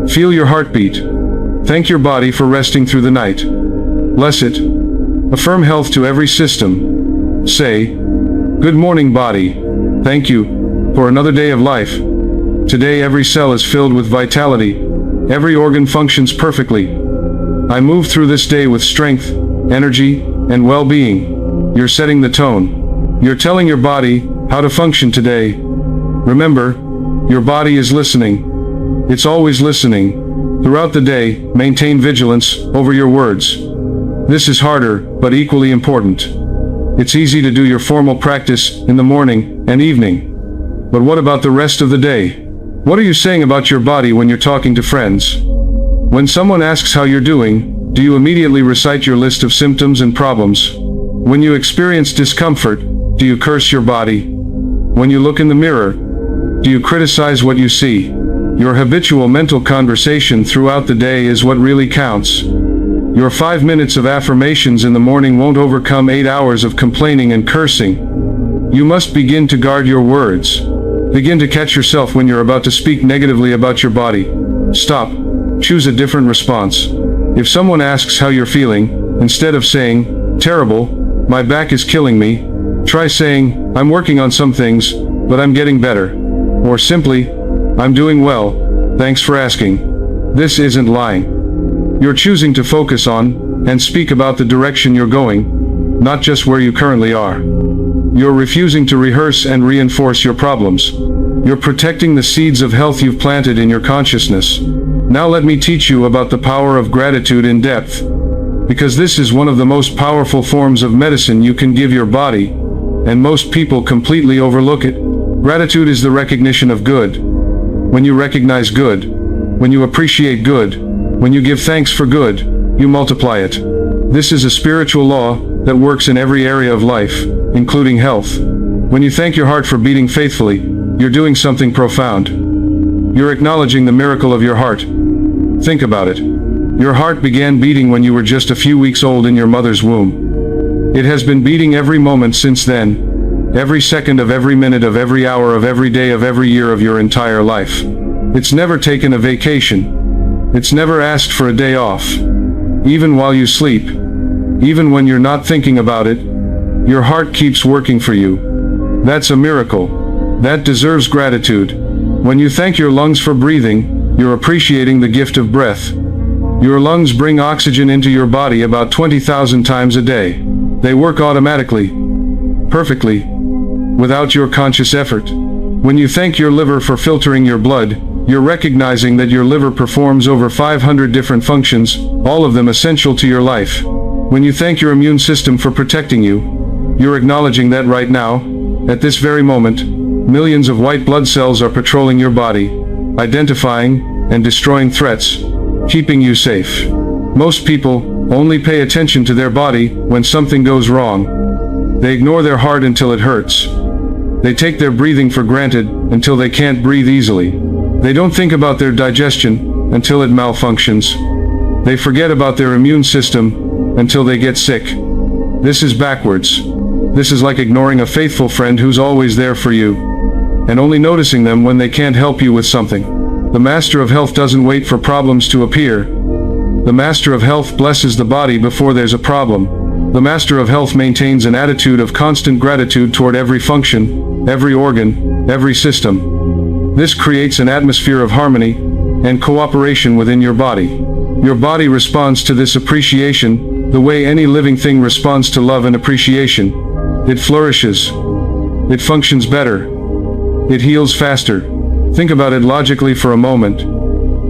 Feel your heartbeat. Thank your body for resting through the night. Bless it. Affirm health to every system. Say, "Good morning, body. Thank you for another day of life. Today every cell is filled with vitality. Every organ functions perfectly. I move through this day with strength, energy, and well-being." You're setting the tone. You're telling your body how to function today. Remember, your body is listening. It's always listening. Throughout the day, maintain vigilance over your words. This is harder, but equally important. It's easy to do your formal practice in the morning and evening. But what about the rest of the day? What are you saying about your body when you're talking to friends? When someone asks how you're doing, do you immediately recite your list of symptoms and problems? When you experience discomfort, do you curse your body? When you look in the mirror, do you criticize what you see? Your habitual mental conversation throughout the day is what really counts. Your 5 minutes of affirmations in the morning won't overcome 8 hours of complaining and cursing. You must begin to guard your words. Begin to catch yourself when you're about to speak negatively about your body. Stop. Choose a different response. If someone asks how you're feeling, instead of saying, "Terrible, my back is killing me," try saying, "I'm working on some things, but I'm getting better." Or simply, "I'm doing well, thanks for asking." This isn't lying. You're choosing to focus on and speak about the direction you're going, not just where you currently are. You're refusing to rehearse and reinforce your problems. You're protecting the seeds of health you've planted in your consciousness. Now let me teach you about the power of gratitude in depth. Because this is one of the most powerful forms of medicine you can give your body, and most people completely overlook it. Gratitude is the recognition of good. When you recognize good, when you appreciate good, when you give thanks for good, you multiply it. This is a spiritual law that works in every area of life, including health. When you thank your heart for beating faithfully, you're doing something profound. You're acknowledging the miracle of your heart. Think about it. Your heart began beating when you were just a few weeks old in your mother's womb. It has been beating every moment since then, every second of every minute of every hour of every day of every year of your entire life. It's never taken a vacation. It's never asked for a day off. Even while you sleep, even when you're not thinking about it, your heart keeps working for you. That's a miracle. That deserves gratitude. When you thank your lungs for breathing, you're appreciating the gift of breath. Your lungs bring oxygen into your body about 20,000 times a day. They work automatically, perfectly, without your conscious effort. When you thank your liver for filtering your blood, you're recognizing that your liver performs over 500 different functions, all of them essential to your life. When you thank your immune system for protecting you, you're acknowledging that right now, at this very moment, millions of white blood cells are patrolling your body, identifying and destroying threats, keeping you safe. Most people only pay attention to their body when something goes wrong. They ignore their heart until it hurts. They take their breathing for granted until they can't breathe easily. They don't think about their digestion until it malfunctions. They forget about their immune system until they get sick. This is backwards. This is like ignoring a faithful friend who's always there for you, and only noticing them when they can't help you with something. The Master of Health doesn't wait for problems to appear. The Master of Health blesses the body before there's a problem. The Master of Health maintains an attitude of constant gratitude toward every function, every organ, every system. This creates an atmosphere of harmony and cooperation within your body. Your body responds to this appreciation the way any living thing responds to love and appreciation. It flourishes. It functions better. It heals faster. Think about it logically for a moment.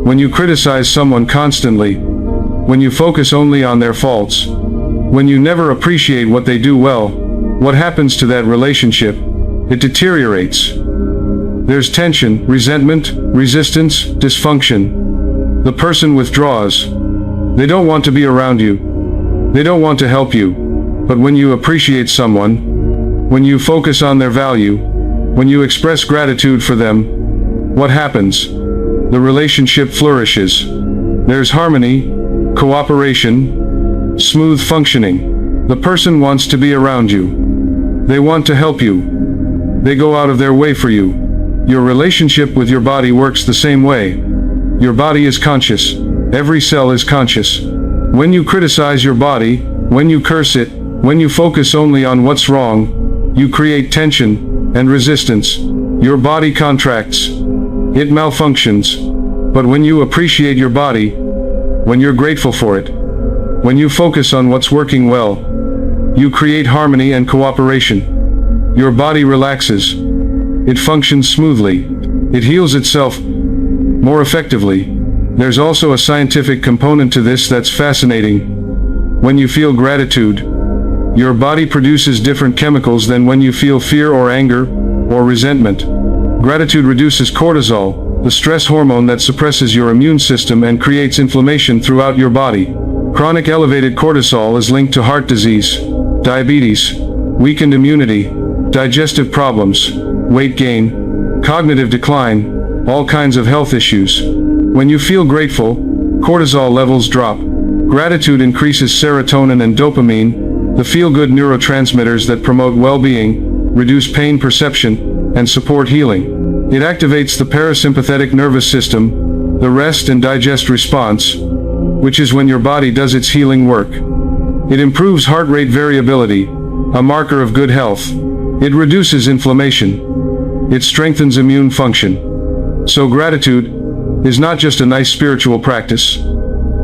When you criticize someone constantly, when you focus only on their faults, when you never appreciate what they do well, what happens to that relationship? It deteriorates. There's tension, resentment, resistance, dysfunction. The person withdraws. They don't want to be around you. They don't want to help you. But when you appreciate someone, when you focus on their value, when you express gratitude for them, what happens? The relationship flourishes. There's harmony, cooperation, smooth functioning. The person wants to be around you. They want to help you. They go out of their way for you. Your relationship with your body works the same way. Your body is conscious. Every cell is conscious. When you criticize your body, when you curse it, when you focus only on what's wrong, you create tension and resistance. Your body contracts. It malfunctions. But when you appreciate your body, when you're grateful for it, when you focus on what's working well, you create harmony and cooperation. Your body relaxes. It functions smoothly. It heals itself more effectively. There's also a scientific component to this that's fascinating. When you feel gratitude, your body produces different chemicals than when you feel fear or anger or resentment. Gratitude reduces cortisol, the stress hormone that suppresses your immune system and creates inflammation throughout your body. Chronic elevated cortisol is linked to heart disease, diabetes, weakened immunity, digestive problems, weight gain, cognitive decline, all kinds of health issues. When you feel grateful, cortisol levels drop. Gratitude increases serotonin and dopamine, the feel-good neurotransmitters that promote well-being, reduce pain perception, and support healing. It activates the parasympathetic nervous system, the rest and digest response, which is when your body does its healing work. It improves heart rate variability, a marker of good health. It reduces inflammation. It strengthens immune function. So gratitude is not just a nice spiritual practice.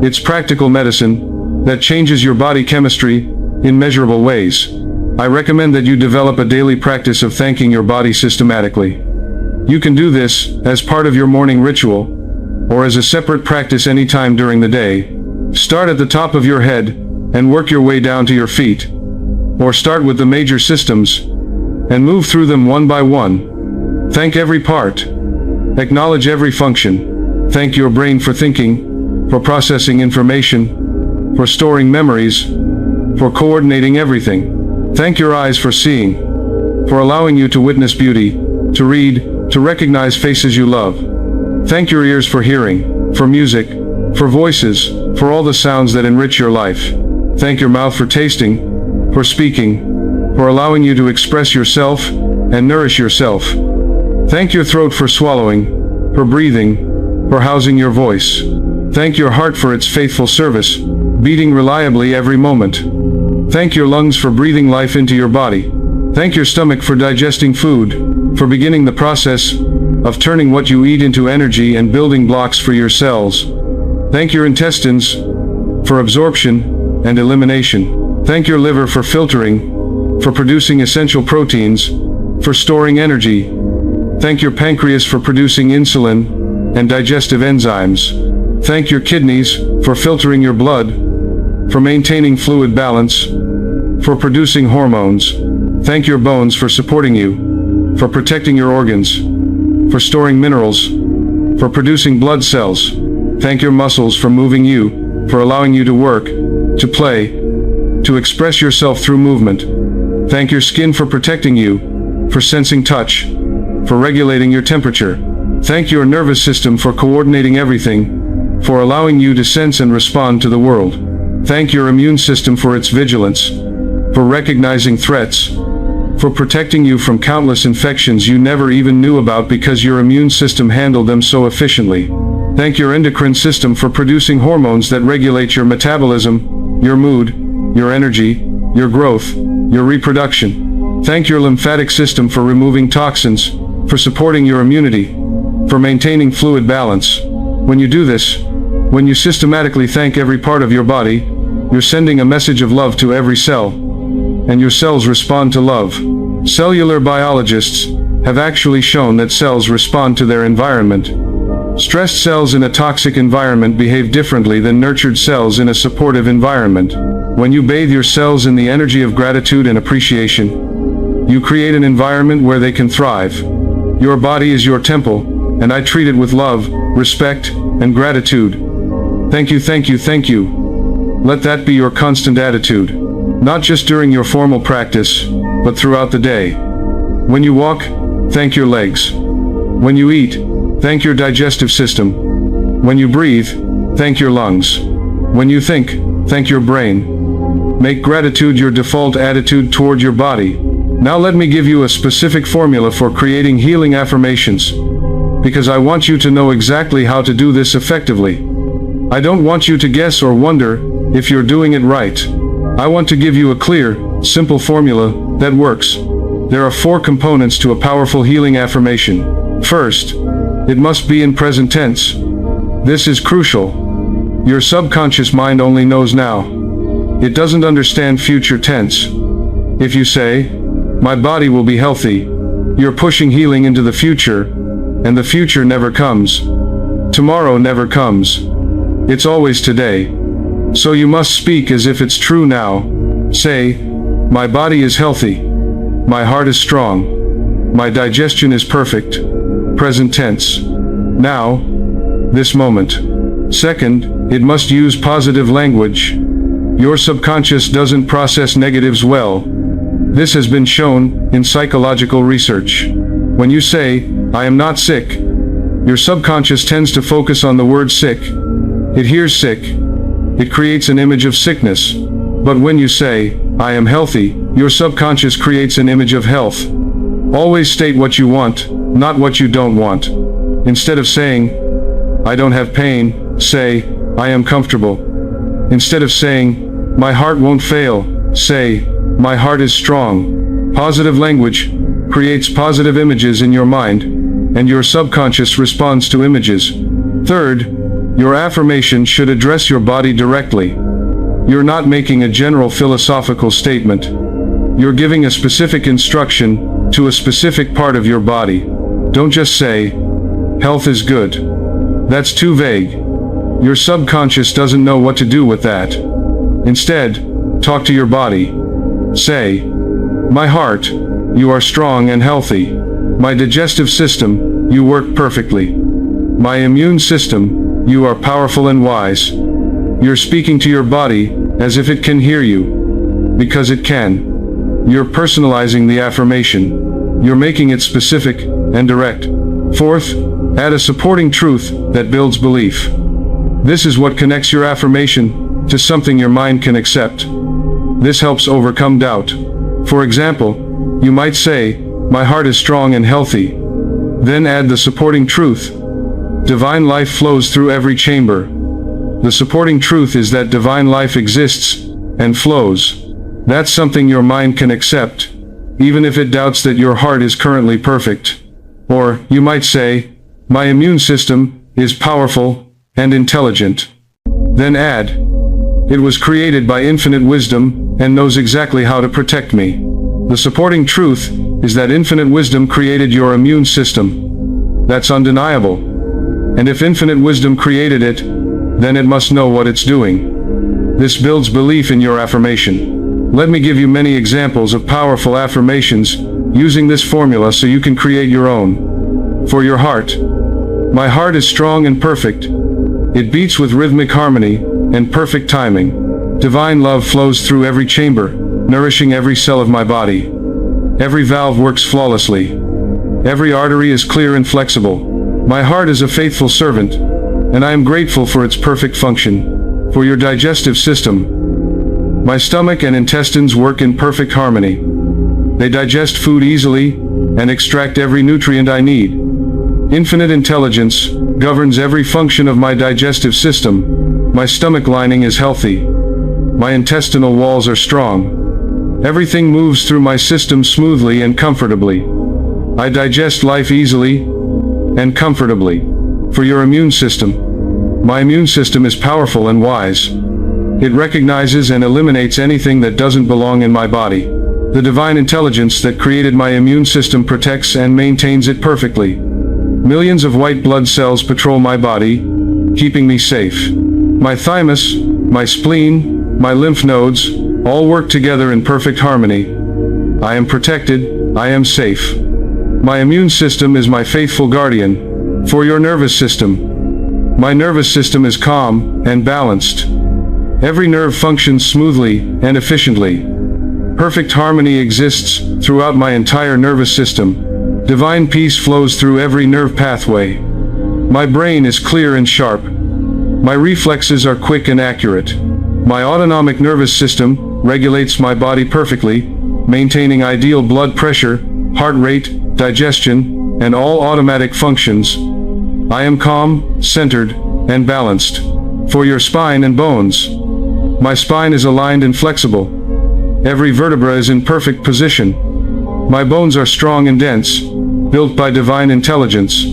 It's practical medicine that changes your body chemistry in measurable ways. I recommend that you develop a daily practice of thanking your body systematically. You can do this as part of your morning ritual, or as a separate practice anytime during the day. Start at the top of your head and work your way down to your feet. Or start with the major systems and move through them one by one. Thank every part. Acknowledge every function. Thank your brain for thinking, for processing information, for storing memories, for coordinating everything. Thank your eyes for seeing, for allowing you to witness beauty, to read, to recognize faces you love. Thank your ears for hearing, for music, for voices, for all the sounds that enrich your life. Thank your mouth for tasting, for speaking, for allowing you to express yourself and nourish yourself. Thank your throat for swallowing, for breathing, for housing your voice. Thank your heart for its faithful service, beating reliably every moment. Thank your lungs for breathing life into your body. Thank your stomach for digesting food, for beginning the process of turning what you eat into energy and building blocks for your cells. Thank your intestines for absorption and elimination. Thank your liver for filtering, for producing essential proteins, for storing energy. Thank your pancreas for producing insulin and digestive enzymes. Thank your kidneys for filtering your blood, for maintaining fluid balance, for producing hormones. Thank your bones for supporting you, for protecting your organs, for storing minerals, for producing blood cells. Thank your muscles for moving you, for allowing you to work, to play, to express yourself through movement. Thank your skin for protecting you, for sensing touch, for regulating your temperature. Thank your nervous system for coordinating everything, for allowing you to sense and respond to the world. Thank your immune system for its vigilance, for recognizing threats, for protecting you from countless infections you never even knew about because your immune system handled them so efficiently. Thank your endocrine system for producing hormones that regulate your metabolism, your mood, your energy, your growth, your reproduction. Thank your lymphatic system for removing toxins, for supporting your immunity, for maintaining fluid balance. When you do this, when you systematically thank every part of your body, you're sending a message of love to every cell, and your cells respond to love. Cellular biologists have actually shown that cells respond to their environment. Stressed cells in a toxic environment behave differently than nurtured cells in a supportive environment. When you bathe your cells in the energy of gratitude and appreciation, you create an environment where they can thrive. Your body is your temple, and I treat it with love, respect, and gratitude. Thank you, thank you, thank you. Let that be your constant attitude, not just during your formal practice, but throughout the day. When you walk, thank your legs. When you eat, thank your digestive system. When you breathe, thank your lungs. When you think, thank your brain. Make gratitude your default attitude toward your body. Now let me give you a specific formula for creating healing affirmations, because I want you to know exactly how to do this effectively. I don't want you to guess or wonder if you're doing it right. I want to give you a clear, simple formula that works. There are 4 components to a powerful healing affirmation. First, it must be in present tense. This is crucial. Your subconscious mind only knows now. It doesn't understand future tense. If you say, "My body will be healthy," you're pushing healing into the future, and the future never comes. Tomorrow never comes. It's always today. So you must speak as if it's true now. Say, my body is healthy. My heart is strong. My digestion is perfect. Present tense. Now, this moment. Second, it must use positive language. Your subconscious doesn't process negatives well. This has been shown in psychological research. When you say, I am not sick, your subconscious tends to focus on the word sick. It hears sick. It creates an image of sickness. But when you say, I am healthy, your subconscious creates an image of health. Always state what you want, not what you don't want. Instead of saying, I don't have pain, say, I am comfortable. Instead of saying, my heart won't fail, say, my heart is strong. Positive language creates positive images in your mind, and your subconscious responds to images. Third, your affirmation should address your body directly. You're not making a general philosophical statement. You're giving a specific instruction to a specific part of your body. Don't just say, health is good. That's too vague. Your subconscious doesn't know what to do with that. Instead, talk to your body. Say, my heart, you are strong and healthy. My digestive system, you work perfectly. My immune system, you are powerful and wise. You're speaking to your body as if it can hear you. Because it can. You're personalizing the affirmation. You're making it specific and direct. Fourth, add a supporting truth that builds belief. This is what connects your affirmation to something your mind can accept. This helps overcome doubt. For example, you might say, my heart is strong and healthy. Then add the supporting truth. Divine life flows through every chamber. The supporting truth is that divine life exists and flows. That's something your mind can accept, even if it doubts that your heart is currently perfect. Or, you might say, my immune system is powerful and intelligent. Then add, it was created by infinite wisdom and knows exactly how to protect me. The supporting truth is that infinite wisdom created your immune system. That's undeniable. And if infinite wisdom created it, then it must know what it's doing. This builds belief in your affirmation. Let me give you many examples of powerful affirmations using this formula so you can create your own. For your heart. My heart is strong and perfect. It beats with rhythmic harmony and perfect timing. Divine love flows through every chamber, nourishing every cell of my body. Every valve works flawlessly. Every artery is clear and flexible. My heart is a faithful servant, and I am grateful for its perfect function. For your digestive system. My stomach and intestines work in perfect harmony. They digest food easily and extract every nutrient I need. Infinite intelligence governs every function of my digestive system. My stomach lining is healthy. My intestinal walls are strong. Everything moves through my system smoothly and comfortably. I digest life easily and comfortably. For your immune system. My immune system is powerful and wise. It recognizes and eliminates anything that doesn't belong in my body. The divine intelligence that created my immune system protects and maintains it perfectly. Millions of white blood cells patrol my body, keeping me safe. My thymus, my spleen, my lymph nodes, all work together in perfect harmony. I am protected, I am safe. My immune system is my faithful guardian. For your nervous system. My nervous system is calm and balanced. Every nerve functions smoothly and efficiently. Perfect harmony exists throughout my entire nervous system. Divine peace flows through every nerve pathway. My brain is clear and sharp. My reflexes are quick and accurate. My autonomic nervous system regulates my body perfectly, maintaining ideal blood pressure, heart rate, digestion, and all automatic functions. I am calm, centered, and balanced. For your spine and bones. My spine is aligned and flexible. Every vertebra is in perfect position. My bones are strong and dense, built by divine intelligence.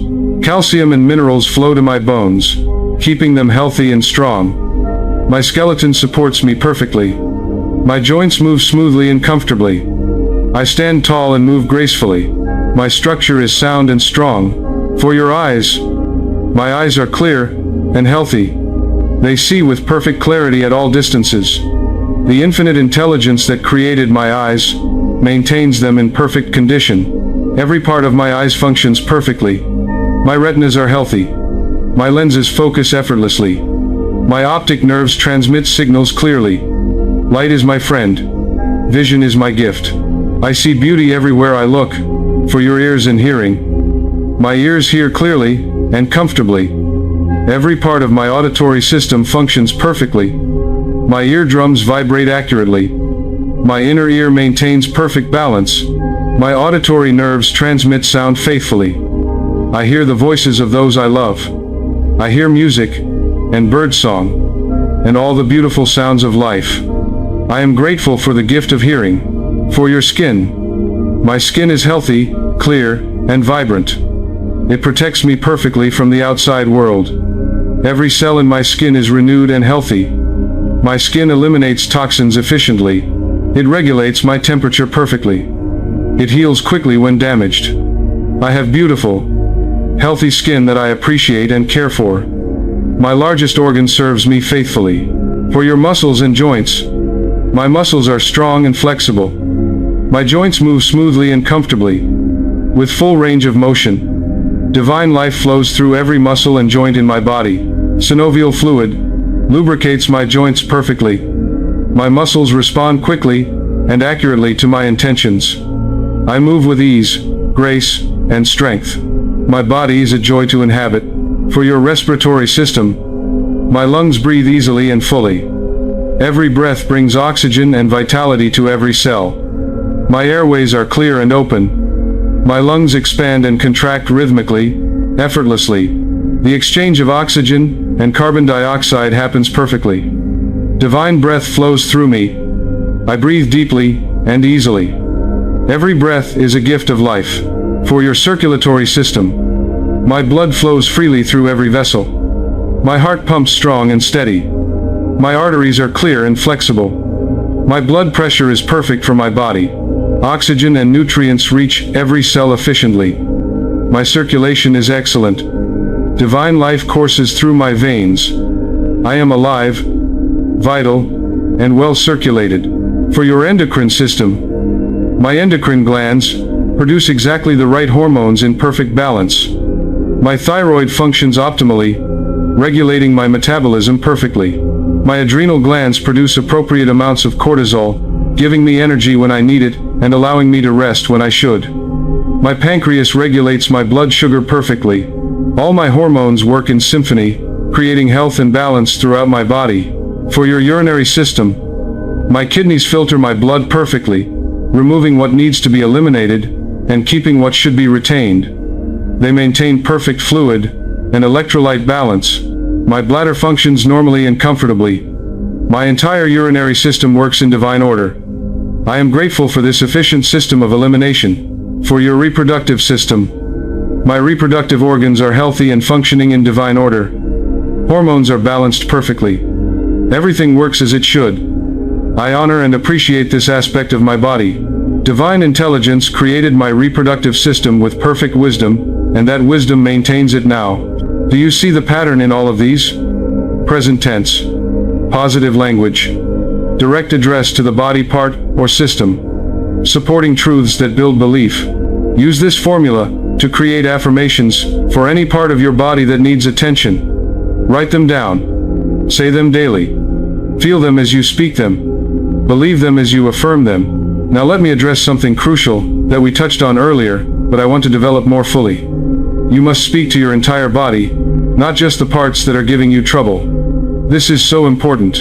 Calcium and minerals flow to my bones, keeping them healthy and strong. My skeleton supports me perfectly. My joints move smoothly and comfortably. I stand tall and move gracefully. My structure is sound and strong. For your eyes. My eyes are clear and healthy. They see with perfect clarity at all distances. The infinite intelligence that created my eyes maintains them in perfect condition. Every part of my eyes functions perfectly. My retinas are healthy. My lenses focus effortlessly. My optic nerves transmit signals clearly. Light is my friend. Vision is my gift. I see beauty everywhere I look. For your ears and hearing. My ears hear clearly and comfortably. Every part of my auditory system functions perfectly. My eardrums vibrate accurately. My inner ear maintains perfect balance. My auditory nerves transmit sound faithfully. I hear the voices of those I love. I hear music and birdsong and all the beautiful sounds of life. I am grateful for the gift of hearing. For your skin. My skin is healthy, clear, and vibrant. It protects me perfectly from the outside world. Every cell in my skin is renewed and healthy. My skin eliminates toxins efficiently. It regulates my temperature perfectly. It heals quickly when damaged. I have beautiful, healthy skin that I appreciate and care for. My largest organ serves me faithfully. For your muscles and joints. My muscles are strong and flexible. My joints move smoothly and comfortably, with full range of motion. Divine life flows through every muscle and joint in my body. Synovial fluid lubricates my joints perfectly. My muscles respond quickly and accurately to my intentions. I move with ease, grace, and strength. My body is a joy to inhabit. For your respiratory system, my lungs breathe easily and fully. Every breath brings oxygen and vitality to every cell. My airways are clear and open. My lungs expand and contract rhythmically, effortlessly. The exchange of oxygen and carbon dioxide happens perfectly. Divine breath flows through me. I breathe deeply and easily. Every breath is a gift of life. For your circulatory system, my blood flows freely through every vessel. My heart pumps strong and steady. My arteries are clear and flexible. My blood pressure is perfect for my body. Oxygen and nutrients reach every cell efficiently. My circulation is excellent. Divine life courses through my veins. I am alive, vital, and well circulated. For your endocrine system, my endocrine glands produce exactly the right hormones in perfect balance. My thyroid functions optimally, regulating my metabolism perfectly. My adrenal glands produce appropriate amounts of cortisol, giving me energy when I need it and allowing me to rest when I should. My pancreas regulates my blood sugar perfectly. All my hormones work in symphony, creating health and balance throughout my body. For your urinary system, my kidneys filter my blood perfectly, removing what needs to be eliminated and keeping what should be retained. They maintain perfect fluid and electrolyte balance. My bladder functions normally and comfortably. My entire urinary system works in divine order. I am grateful for this efficient system of elimination. For your reproductive system, my reproductive organs are healthy and functioning in divine order. Hormones are balanced perfectly. Everything works as it should. I honor and appreciate this aspect of my body. Divine intelligence created my reproductive system with perfect wisdom, and that wisdom maintains it now. Do you see the pattern in all of these? Present tense. Positive language. Direct address to the body part or system. Supporting truths that build belief. Use this formula to create affirmations for any part of your body that needs attention. Write them down. Say them daily. Feel them as you speak them. Believe them as you affirm them. Now let me address something crucial that we touched on earlier, but I want to develop more fully. You must speak to your entire body, not just the parts that are giving you trouble. This is so important.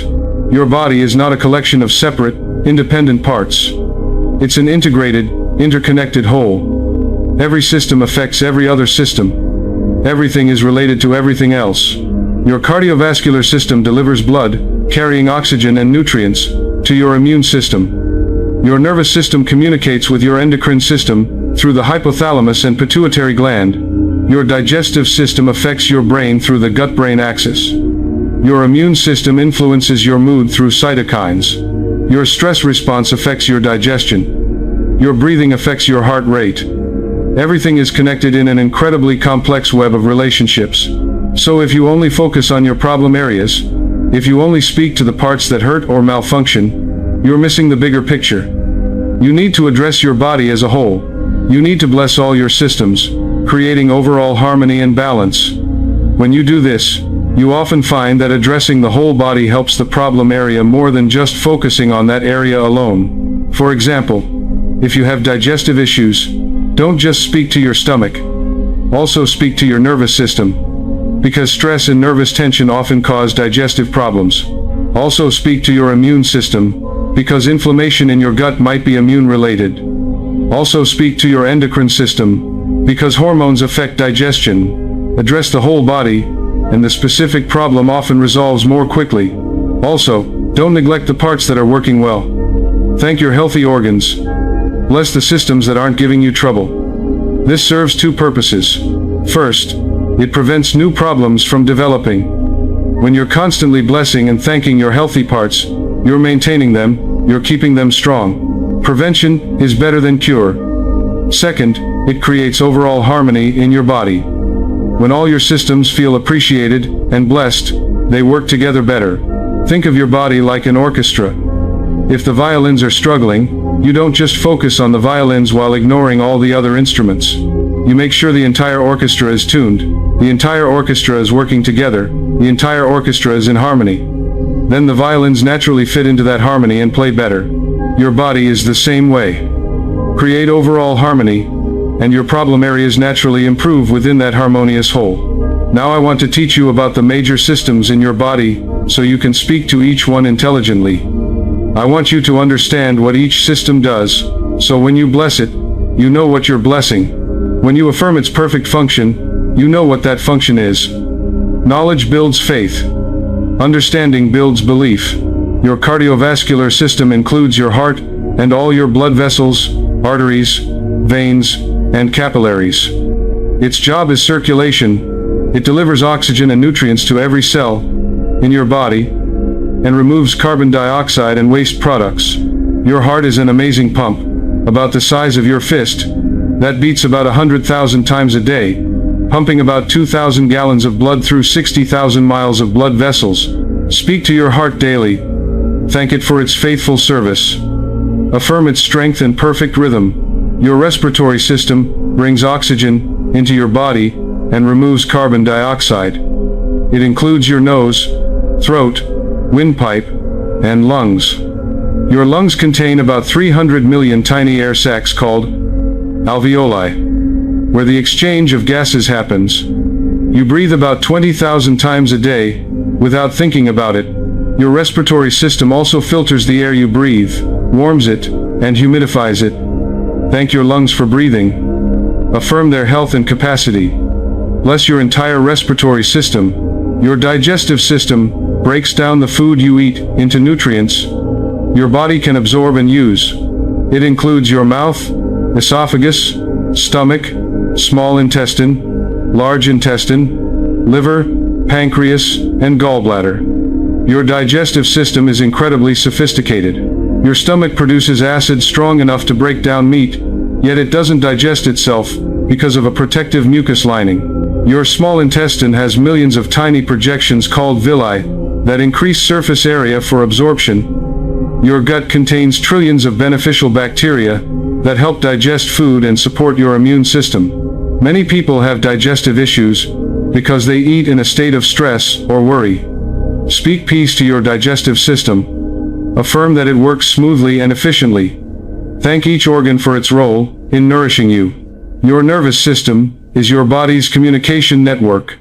Your body is not a collection of separate, independent parts. It's an integrated, interconnected whole. Every system affects every other system. Everything is related to everything else. Your cardiovascular system delivers blood, carrying oxygen and nutrients, to your immune system. Your nervous system communicates with your endocrine system through the hypothalamus and pituitary gland. Your digestive system affects your brain through the gut-brain axis. Your immune system influences your mood through cytokines. Your stress response affects your digestion. Your breathing affects your heart rate. Everything is connected in an incredibly complex web of relationships. So if you only focus on your problem areas, If you only speak to the parts that hurt or malfunction, you're missing the bigger picture. You need to address your body as a whole. You need to bless all your systems, creating overall harmony and balance. When you do this, you often find that addressing the whole body helps the problem area more than just focusing on that area alone. For example, if you have digestive issues, don't just speak to your stomach. Also speak to your nervous system, because stress and nervous tension often cause digestive problems. Also speak to your immune system, because inflammation in your gut might be immune-related. Also speak to your endocrine system, because hormones affect digestion. Address the whole body, and the specific problem often resolves more quickly. Also, don't neglect the parts that are working well. Thank your healthy organs. Bless the systems that aren't giving you trouble. This serves two purposes. First, it prevents new problems from developing. When you're constantly blessing and thanking your healthy parts, you're maintaining them, you're keeping them strong. Prevention is better than cure. Second, it creates overall harmony in your body. When all your systems feel appreciated and blessed, they work together better. Think of your body like an orchestra. If the violins are struggling, you don't just focus on the violins while ignoring all the other instruments. You make sure the entire orchestra is tuned, the entire orchestra is working together, the entire orchestra is in harmony. Then the violins naturally fit into that harmony and play better. Your body is the same way. Create overall harmony, and your problem areas naturally improve within that harmonious whole. Now I want to teach you about the major systems in your body, so you can speak to each one intelligently. I want you to understand what each system does, so when you bless it, you know what you're blessing. When you affirm its perfect function, you know what that function is. Knowledge builds faith. Understanding builds belief. Your cardiovascular system includes your heart and all your blood vessels, arteries, veins, and capillaries. Its job is circulation. It delivers oxygen and nutrients to every cell in your body and removes carbon dioxide and waste products. Your heart is an amazing pump, about the size of your fist, that beats about 100,000 times a day, pumping about 2,000 gallons of blood through 60,000 miles of blood vessels. Speak to your heart daily. Thank it for its faithful service. Affirm its strength and perfect rhythm. Your respiratory system brings oxygen into your body and removes carbon dioxide. It includes your nose, throat, windpipe, and lungs. Your lungs contain about 300 million tiny air sacs called alveoli, where the exchange of gases happens. You breathe about 20,000 times a day without thinking about it. Your respiratory system also filters the air you breathe, warms it, and humidifies it. Thank your lungs for breathing. Affirm their health and capacity. Bless your entire respiratory system. Your digestive system breaks down the food you eat into nutrients your body can absorb and use. It includes your mouth, esophagus, stomach, small intestine, large intestine, liver, pancreas, and gallbladder. Your digestive system is incredibly sophisticated. Your stomach produces acid strong enough to break down meat, yet it doesn't digest itself because of a protective mucus lining. Your small intestine has millions of tiny projections called villi that increase surface area for absorption. Your gut contains trillions of beneficial bacteria that help digest food and support your immune system. Many people have digestive issues because they eat in a state of stress or worry. Speak peace to your digestive system. Affirm that it works smoothly and efficiently. Thank each organ for its role in nourishing you. Your nervous system is your body's communication network.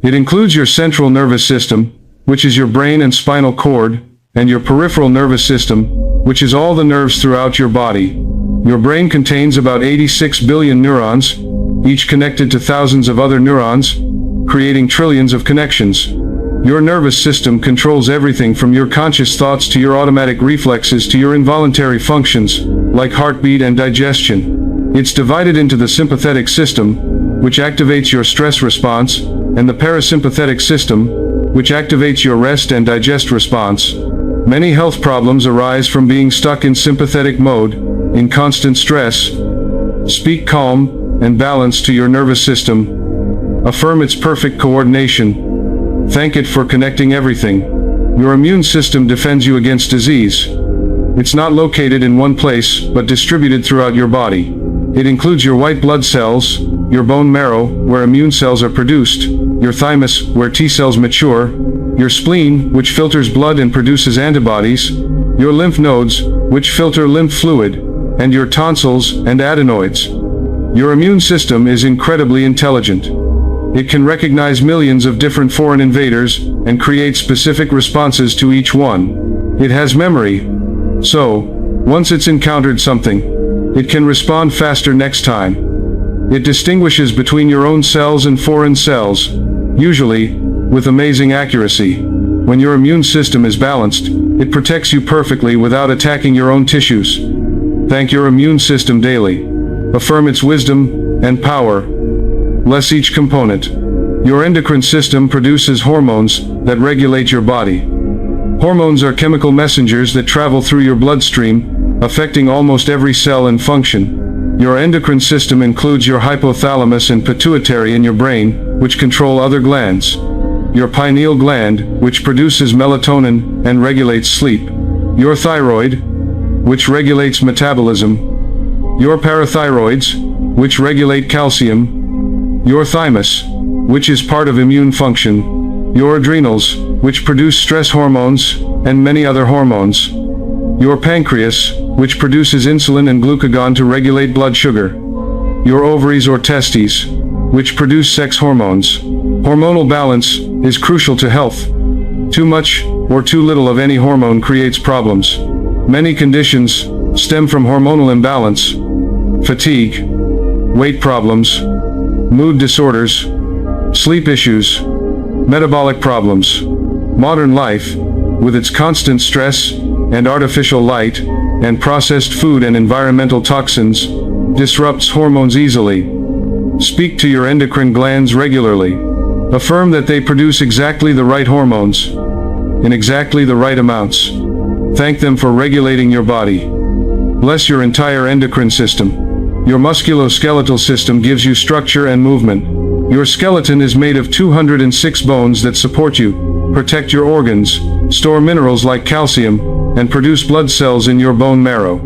It includes your central nervous system, which is your brain and spinal cord, and your peripheral nervous system, which is all the nerves throughout your body. Your brain contains about 86 billion neurons, each connected to thousands of other neurons, creating trillions of connections. Your nervous system controls everything from your conscious thoughts to your automatic reflexes to your involuntary functions, like heartbeat and digestion. It's divided into the sympathetic system, which activates your stress response, and the parasympathetic system, which activates your rest and digest response. Many health problems arise from being stuck in sympathetic mode, in constant stress. Speak calm and balance to your nervous system. Affirm its perfect coordination. Thank it for connecting everything. Your immune system defends you against disease. It's not located in one place, but distributed throughout your body. It includes your white blood cells, your bone marrow, where immune cells are produced, your thymus, where T cells mature, your spleen, which filters blood and produces antibodies, your lymph nodes, which filter lymph fluid, and your tonsils and adenoids. Your immune system is incredibly intelligent. It can recognize millions of different foreign invaders and create specific responses to each one. It has memory. So, once it's encountered something, it can respond faster next time. It distinguishes between your own cells and foreign cells, usually with amazing accuracy. When your immune system is balanced, it protects you perfectly without attacking your own tissues. Thank your immune system daily. Affirm its wisdom and power. Bless each component. Your endocrine system produces hormones that regulate your body. Hormones are chemical messengers that travel through your bloodstream, affecting almost every cell and function. Your endocrine system includes your hypothalamus and pituitary in your brain, which control other glands. Your pineal gland, which produces melatonin and regulates sleep. Your thyroid, which regulates metabolism. Your parathyroids, which regulate calcium. Your thymus, which is part of immune function. Your adrenals, which produce stress hormones and many other hormones. Your pancreas, which produces insulin and glucagon to regulate blood sugar. Your ovaries or testes, which produce sex hormones. Hormonal balance is crucial to health. Too much or too little of any hormone creates problems. Many conditions stem from hormonal imbalance. Fatigue, weight problems, mood disorders, sleep issues, metabolic problems. Modern life, with its constant stress and artificial light and processed food and environmental toxins, disrupts hormones easily. Speak to your endocrine glands regularly. Affirm that they produce exactly the right hormones in exactly the right amounts. Thank them for regulating your body. Bless your entire endocrine system. Your musculoskeletal system gives you structure and movement. Your skeleton is made of 206 bones that support you, protect your organs, store minerals like calcium, and produce blood cells in your bone marrow.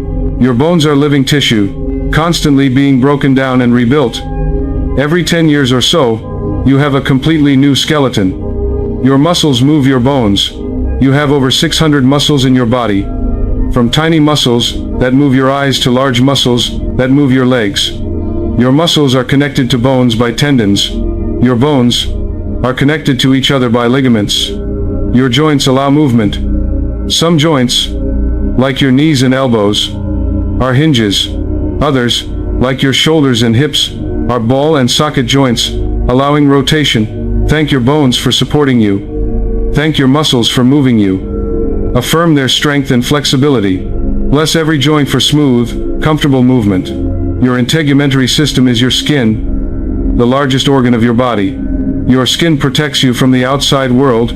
Your bones are living tissue, constantly being broken down and rebuilt. Every 10 years or so, you have a completely new skeleton. Your muscles move your bones. You have over 600 muscles in your body, from tiny muscles that move your eyes to large muscles that move your legs. Your muscles are connected to bones by tendons. Your bones are connected to each other by ligaments. Your joints allow movement. Some joints, like your knees and elbows, are hinges. Others, like your shoulders and hips, are ball and socket joints, allowing rotation. Thank your bones for supporting you. Thank your muscles for moving you. Affirm their strength and flexibility. Bless every joint for smooth, comfortable movement. Your integumentary system is your skin, the largest organ of your body. Your skin protects you from the outside world,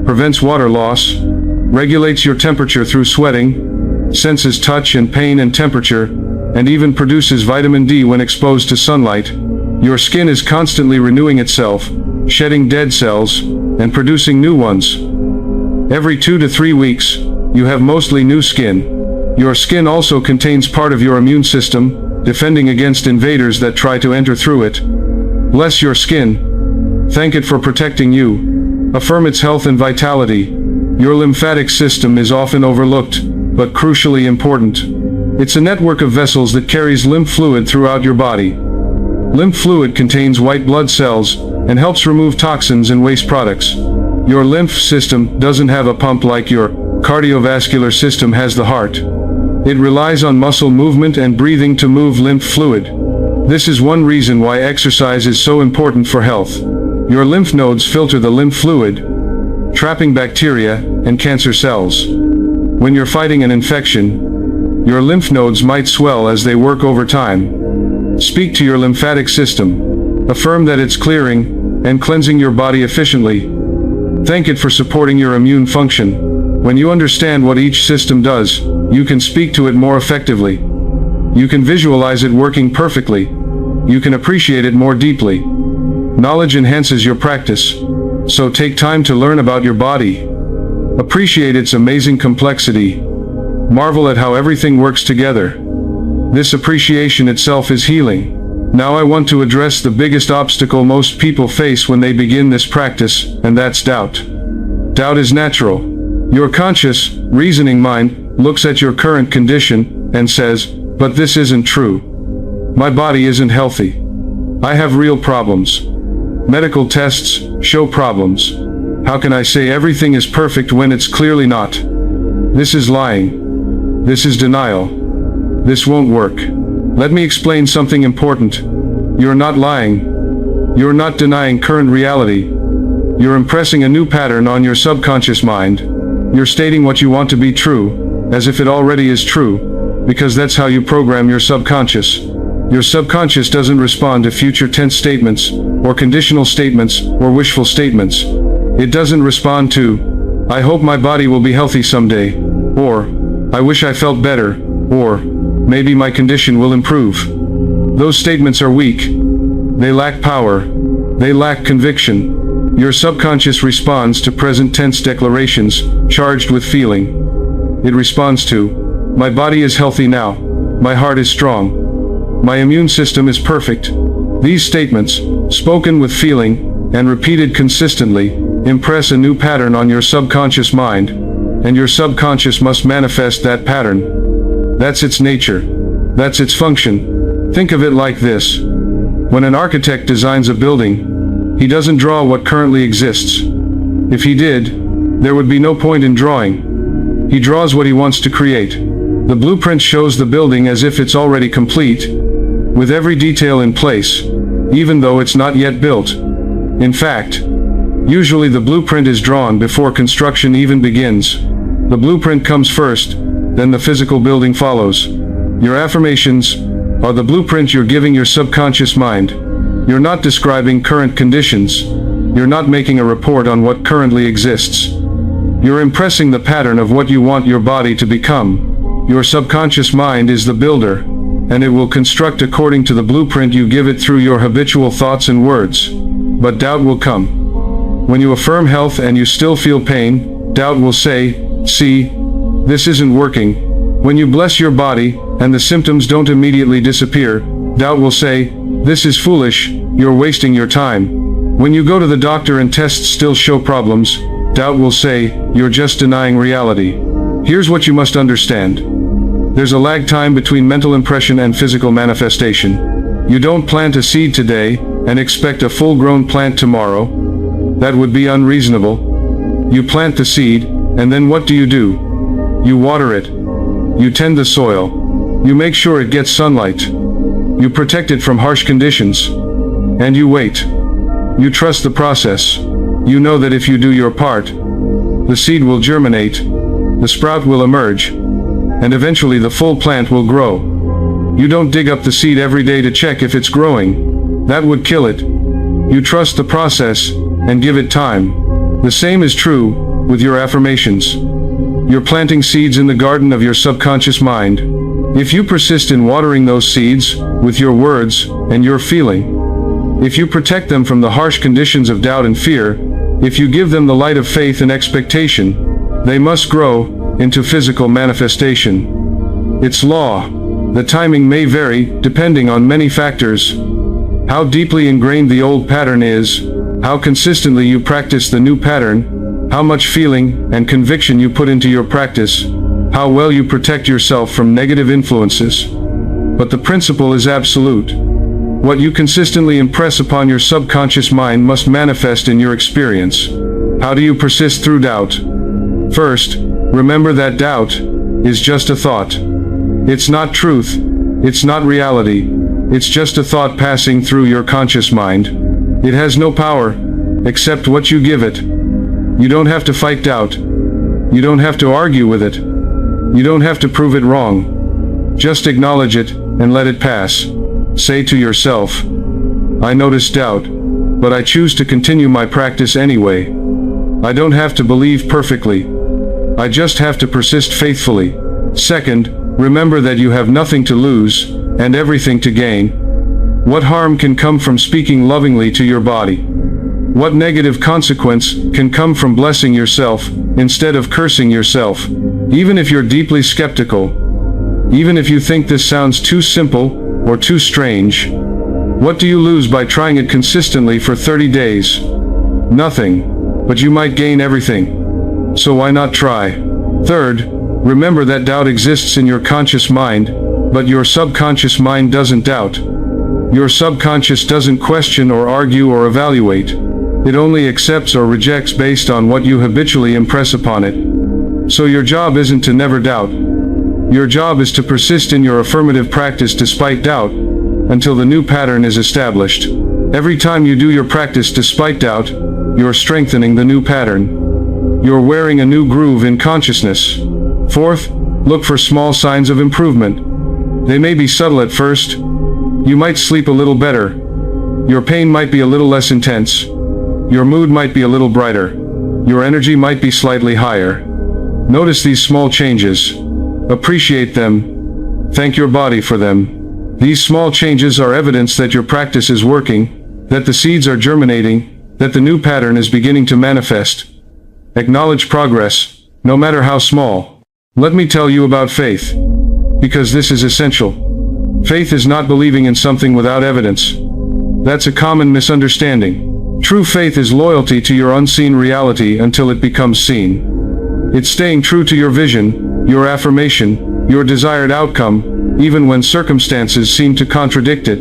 prevents water loss, regulates your temperature through sweating, senses touch and pain and temperature, and even produces vitamin D when exposed to sunlight. Your skin is constantly renewing itself, shedding dead cells, and producing new ones. Every 2 to 3 weeks, you have mostly new skin. Your skin also contains part of your immune system, defending against invaders that try to enter through it. Bless your skin. Thank it for protecting you. Affirm its health and vitality. Your lymphatic system is often overlooked, but crucially important. It's a network of vessels that carries lymph fluid throughout your body. Lymph fluid contains white blood cells and helps remove toxins and waste products. Your lymph system doesn't have a pump like your cardiovascular system has the heart. It relies on muscle movement and breathing to move lymph fluid. This is one reason why exercise is so important for health. Your lymph nodes filter the lymph fluid, trapping bacteria and cancer cells. When you're fighting an infection, your lymph nodes might swell as they work over time. Speak to your lymphatic system. Affirm that it's clearing and cleansing your body efficiently. Thank it for supporting your immune function. When you understand what each system does, you can speak to it more effectively. You can visualize it working perfectly. You can appreciate it more deeply. Knowledge enhances your practice, so take time to learn about your body. Appreciate its amazing complexity. Marvel at how everything works together. This appreciation itself is healing. Now I want to address the biggest obstacle most people face when they begin this practice, and that's doubt. Doubt is natural. Your conscious, reasoning mind looks at your current condition and says, "But this isn't true. My body isn't healthy. I have real problems. Medical tests show problems. How can I say everything is perfect when it's clearly not?" This is lying. This is denial. This won't work. Let me explain something important. You're not lying. You're not denying current reality. You're impressing a new pattern on your subconscious mind. You're stating what you want to be true, as if it already is true, because that's how you program your subconscious. Your subconscious doesn't respond to future tense statements, or conditional statements, or wishful statements. It doesn't respond to, "I hope my body will be healthy someday," or, "I wish I felt better," or, "Maybe my condition will improve." Those statements are weak. They lack power. They lack conviction. Your subconscious responds to present tense declarations, charged with feeling. It responds to, "My body is healthy now. My heart is strong. My immune system is perfect." These statements, spoken with feeling, and repeated consistently, impress a new pattern on your subconscious mind, and your subconscious must manifest that pattern. That's its nature. That's its function. Think of it like this. When an architect designs a building, he doesn't draw what currently exists. If he did, there would be no point in drawing. He draws what he wants to create. The blueprint shows the building as if it's already complete, with every detail in place, even though it's not yet built. In fact, usually the blueprint is drawn before construction even begins. The blueprint comes first, then the physical building follows. Your affirmations are the blueprint you're giving your subconscious mind. You're not describing current conditions. You're not making a report on what currently exists. You're impressing the pattern of what you want your body to become. Your subconscious mind is the builder, and it will construct according to the blueprint you give it through your habitual thoughts and words. But doubt will come. When you affirm health and you still feel pain, doubt will say, "See, this isn't working." When you bless your body, and the symptoms don't immediately disappear, doubt will say, "This is foolish, you're wasting your time." When you go to the doctor and tests still show problems, doubt will say, "You're just denying reality." Here's what you must understand. There's a lag time between mental impression and physical manifestation. You don't plant a seed today, and expect a full-grown plant tomorrow. That would be unreasonable. You plant the seed, and then what do? You water it. You tend the soil. You make sure it gets sunlight. You protect it from harsh conditions. And you wait. You trust the process. You know that if you do your part, the seed will germinate, the sprout will emerge, and eventually the full plant will grow. You don't dig up the seed every day to check if it's growing. That would kill it. You trust the process and give it time. The same is true with your affirmations. You're planting seeds in the garden of your subconscious mind. If you persist in watering those seeds with your words and your feeling, if you protect them from the harsh conditions of doubt and fear, if you give them the light of faith and expectation, they must grow into physical manifestation. It's law. The timing may vary depending on many factors. How deeply ingrained the old pattern is, how consistently you practice the new pattern, how much feeling and conviction you put into your practice, how well you protect yourself from negative influences. But the principle is absolute. What you consistently impress upon your subconscious mind must manifest in your experience. How do you persist through doubt? First, remember that doubt is just a thought. It's not truth. It's not reality. It's just a thought passing through your conscious mind. It has no power, except what you give it. You don't have to fight doubt. You don't have to argue with it. You don't have to prove it wrong. Just acknowledge it and let it pass. Say to yourself, "I notice doubt, but I choose to continue my practice anyway. I don't have to believe perfectly. I just have to persist faithfully." Second, remember that you have nothing to lose and everything to gain. What harm can come from speaking lovingly to your body? What negative consequence can come from blessing yourself instead of cursing yourself? Even if you're deeply skeptical, even if you think this sounds too simple or too strange, what do you lose by trying it consistently for 30 days? Nothing, but you might gain everything. So why not try? Third, remember that doubt exists in your conscious mind, but your subconscious mind doesn't doubt. Your subconscious doesn't question or argue or evaluate. It only accepts or rejects based on what you habitually impress upon it. So your job isn't to never doubt. Your job is to persist in your affirmative practice despite doubt, until the new pattern is established. Every time you do your practice despite doubt, you're strengthening the new pattern. You're wearing a new groove in consciousness. Fourth, look for small signs of improvement. They may be subtle at first. You might sleep a little better. Your pain might be a little less intense. Your mood might be a little brighter. Your energy might be slightly higher. Notice these small changes. Appreciate them. Thank your body for them. These small changes are evidence that your practice is working, that the seeds are germinating, that the new pattern is beginning to manifest. Acknowledge progress, no matter how small. Let me tell you about faith, because this is essential. Faith is not believing in something without evidence. That's a common misunderstanding. True faith is loyalty to your unseen reality until it becomes seen. It's staying true to your vision, your affirmation, your desired outcome, even when circumstances seem to contradict it.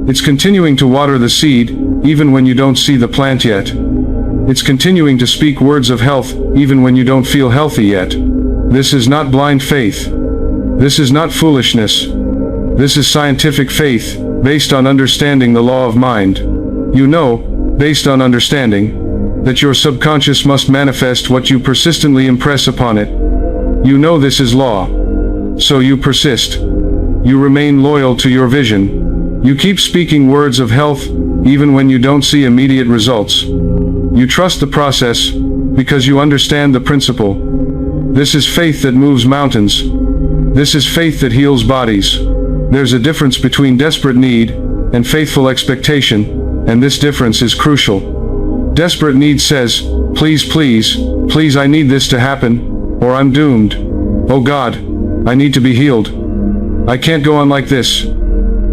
It's continuing to water the seed, even when you don't see the plant yet. It's continuing to speak words of health, even when you don't feel healthy yet. This is not blind faith. This is not foolishness. This is scientific faith, based on understanding the law of mind. You know, based on understanding, that your subconscious must manifest what you persistently impress upon it. You know this is law. So you persist. You remain loyal to your vision. You keep speaking words of health, even when you don't see immediate results. You trust the process, because you understand the principle. This is faith that moves mountains. This is faith that heals bodies. There's a difference between desperate need and faithful expectation, and this difference is crucial. Desperate need says, please, please, please, I need this to happen, or I'm doomed. Oh God, I need to be healed. I can't go on like this.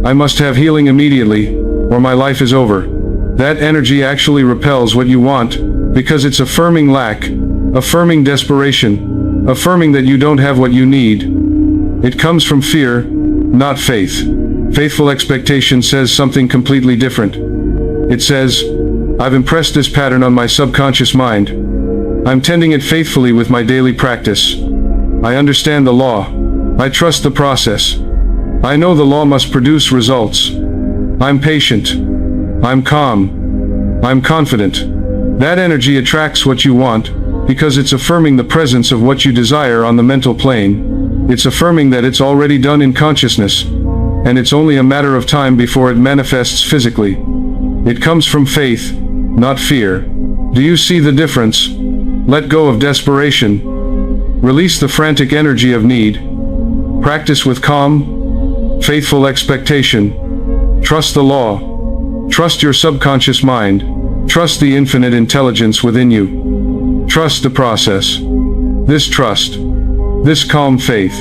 I must have healing immediately, or my life is over. That energy actually repels what you want, because it's affirming lack, affirming desperation, affirming that you don't have what you need. It comes from fear, not faith. Faithful expectation says something completely different. It says, I've impressed this pattern on my subconscious mind. I'm tending it faithfully with my daily practice. I understand the law. I trust the process. I know the law must produce results. I'm patient. I'm calm. I'm confident. That energy attracts what you want, because it's affirming the presence of what you desire on the mental plane. It's affirming that it's already done in consciousness, and it's only a matter of time before it manifests physically. It comes from faith, not fear. Do you see the difference? Let go of desperation. Release the frantic energy of need. Practice with calm, faithful expectation. Trust the law. Trust your subconscious mind. Trust the infinite intelligence within you. Trust the process. This trust, this calm faith,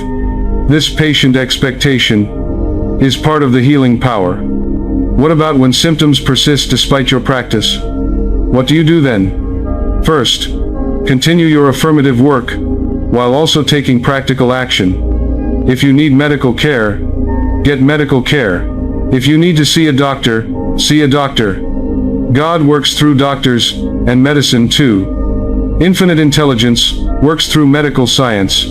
this patient expectation, is part of the healing power. What about when symptoms persist despite your practice? What do you do then? First, continue your affirmative work, while also taking practical action. If you need medical care, get medical care. If you need to see a doctor, see a doctor. God works through doctors, and medicine too. Infinite intelligence works through medical science.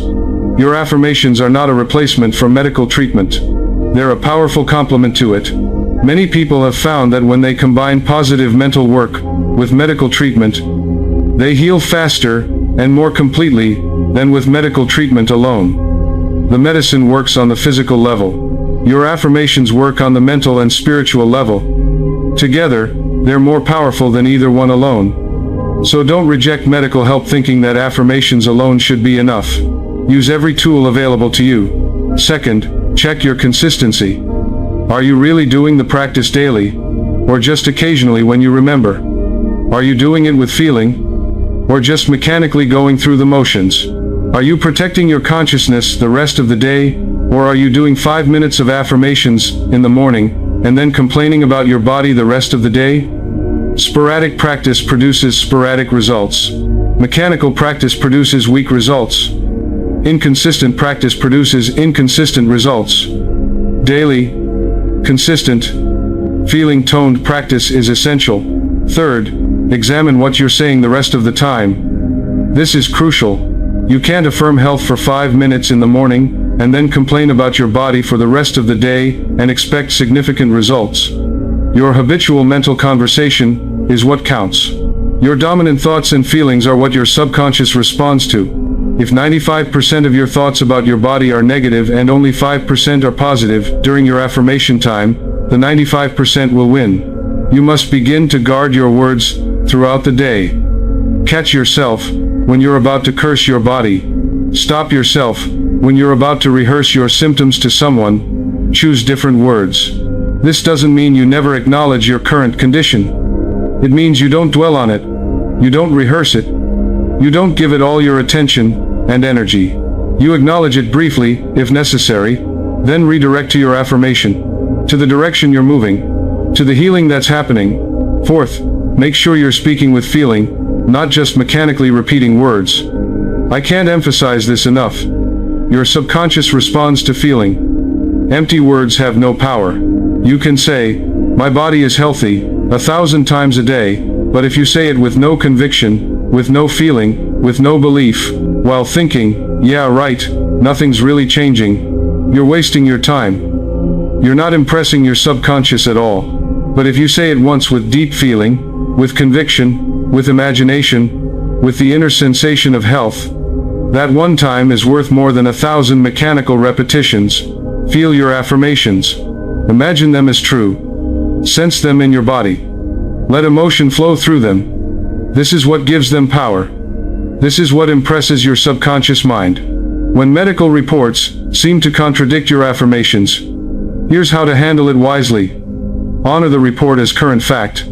Your affirmations are not a replacement for medical treatment. They're a powerful complement to it. Many people have found that when they combine positive mental work with medical treatment, they heal faster and more completely than with medical treatment alone. The medicine works on the physical level. Your affirmations work on the mental and spiritual level. Together, they're more powerful than either one alone. So don't reject medical help thinking that affirmations alone should be enough. Use every tool available to you. Second, check your consistency. Are you really doing the practice daily, or just occasionally when you remember? Are you doing it with feeling? Or just mechanically going through the motions? Are you protecting your consciousness the rest of the day? Or are you doing 5 minutes of affirmations in the morning, and then complaining about your body the rest of the day? Sporadic practice produces sporadic results. Mechanical practice produces weak results. Inconsistent practice produces inconsistent results. Daily, consistent, feeling-toned practice is essential. Third, examine what you're saying the rest of the time. This is crucial. You can't affirm health for 5 minutes in the morning, and then complain about your body for the rest of the day, and expect significant results. Your habitual mental conversation is what counts. Your dominant thoughts and feelings are what your subconscious responds to. If 95% of your thoughts about your body are negative and only 5% are positive during your affirmation time, the 95% will win. You must begin to guard your words throughout the day. Catch yourself when you're about to curse your body. Stop yourself when you're about to rehearse your symptoms to someone. Choose different words. This doesn't mean you never acknowledge your current condition. It means you don't dwell on it. You don't rehearse it. You don't give it all your attention and energy. You acknowledge it briefly, if necessary, then redirect to your affirmation, to the direction you're moving, to the healing that's happening. Fourth, make sure you're speaking with feeling, not just mechanically repeating words. I can't emphasize this enough. Your subconscious responds to feeling. Empty words have no power. You can say, "My body is healthy," 1,000 times a day, but if you say it with no conviction, with no feeling, with no belief, while thinking, "Yeah, right, nothing's really changing," you're wasting your time. You're not impressing your subconscious at all. But if you say it once with deep feeling, with conviction, with imagination, with the inner sensation of health, that one time is worth more than 1,000 mechanical repetitions. Feel your affirmations. Imagine them as true. Sense them in your body. Let emotion flow through them. This is what gives them power. This is what impresses your subconscious mind. When medical reports seem to contradict your affirmations, here's how to handle it wisely. Honor the report as current fact,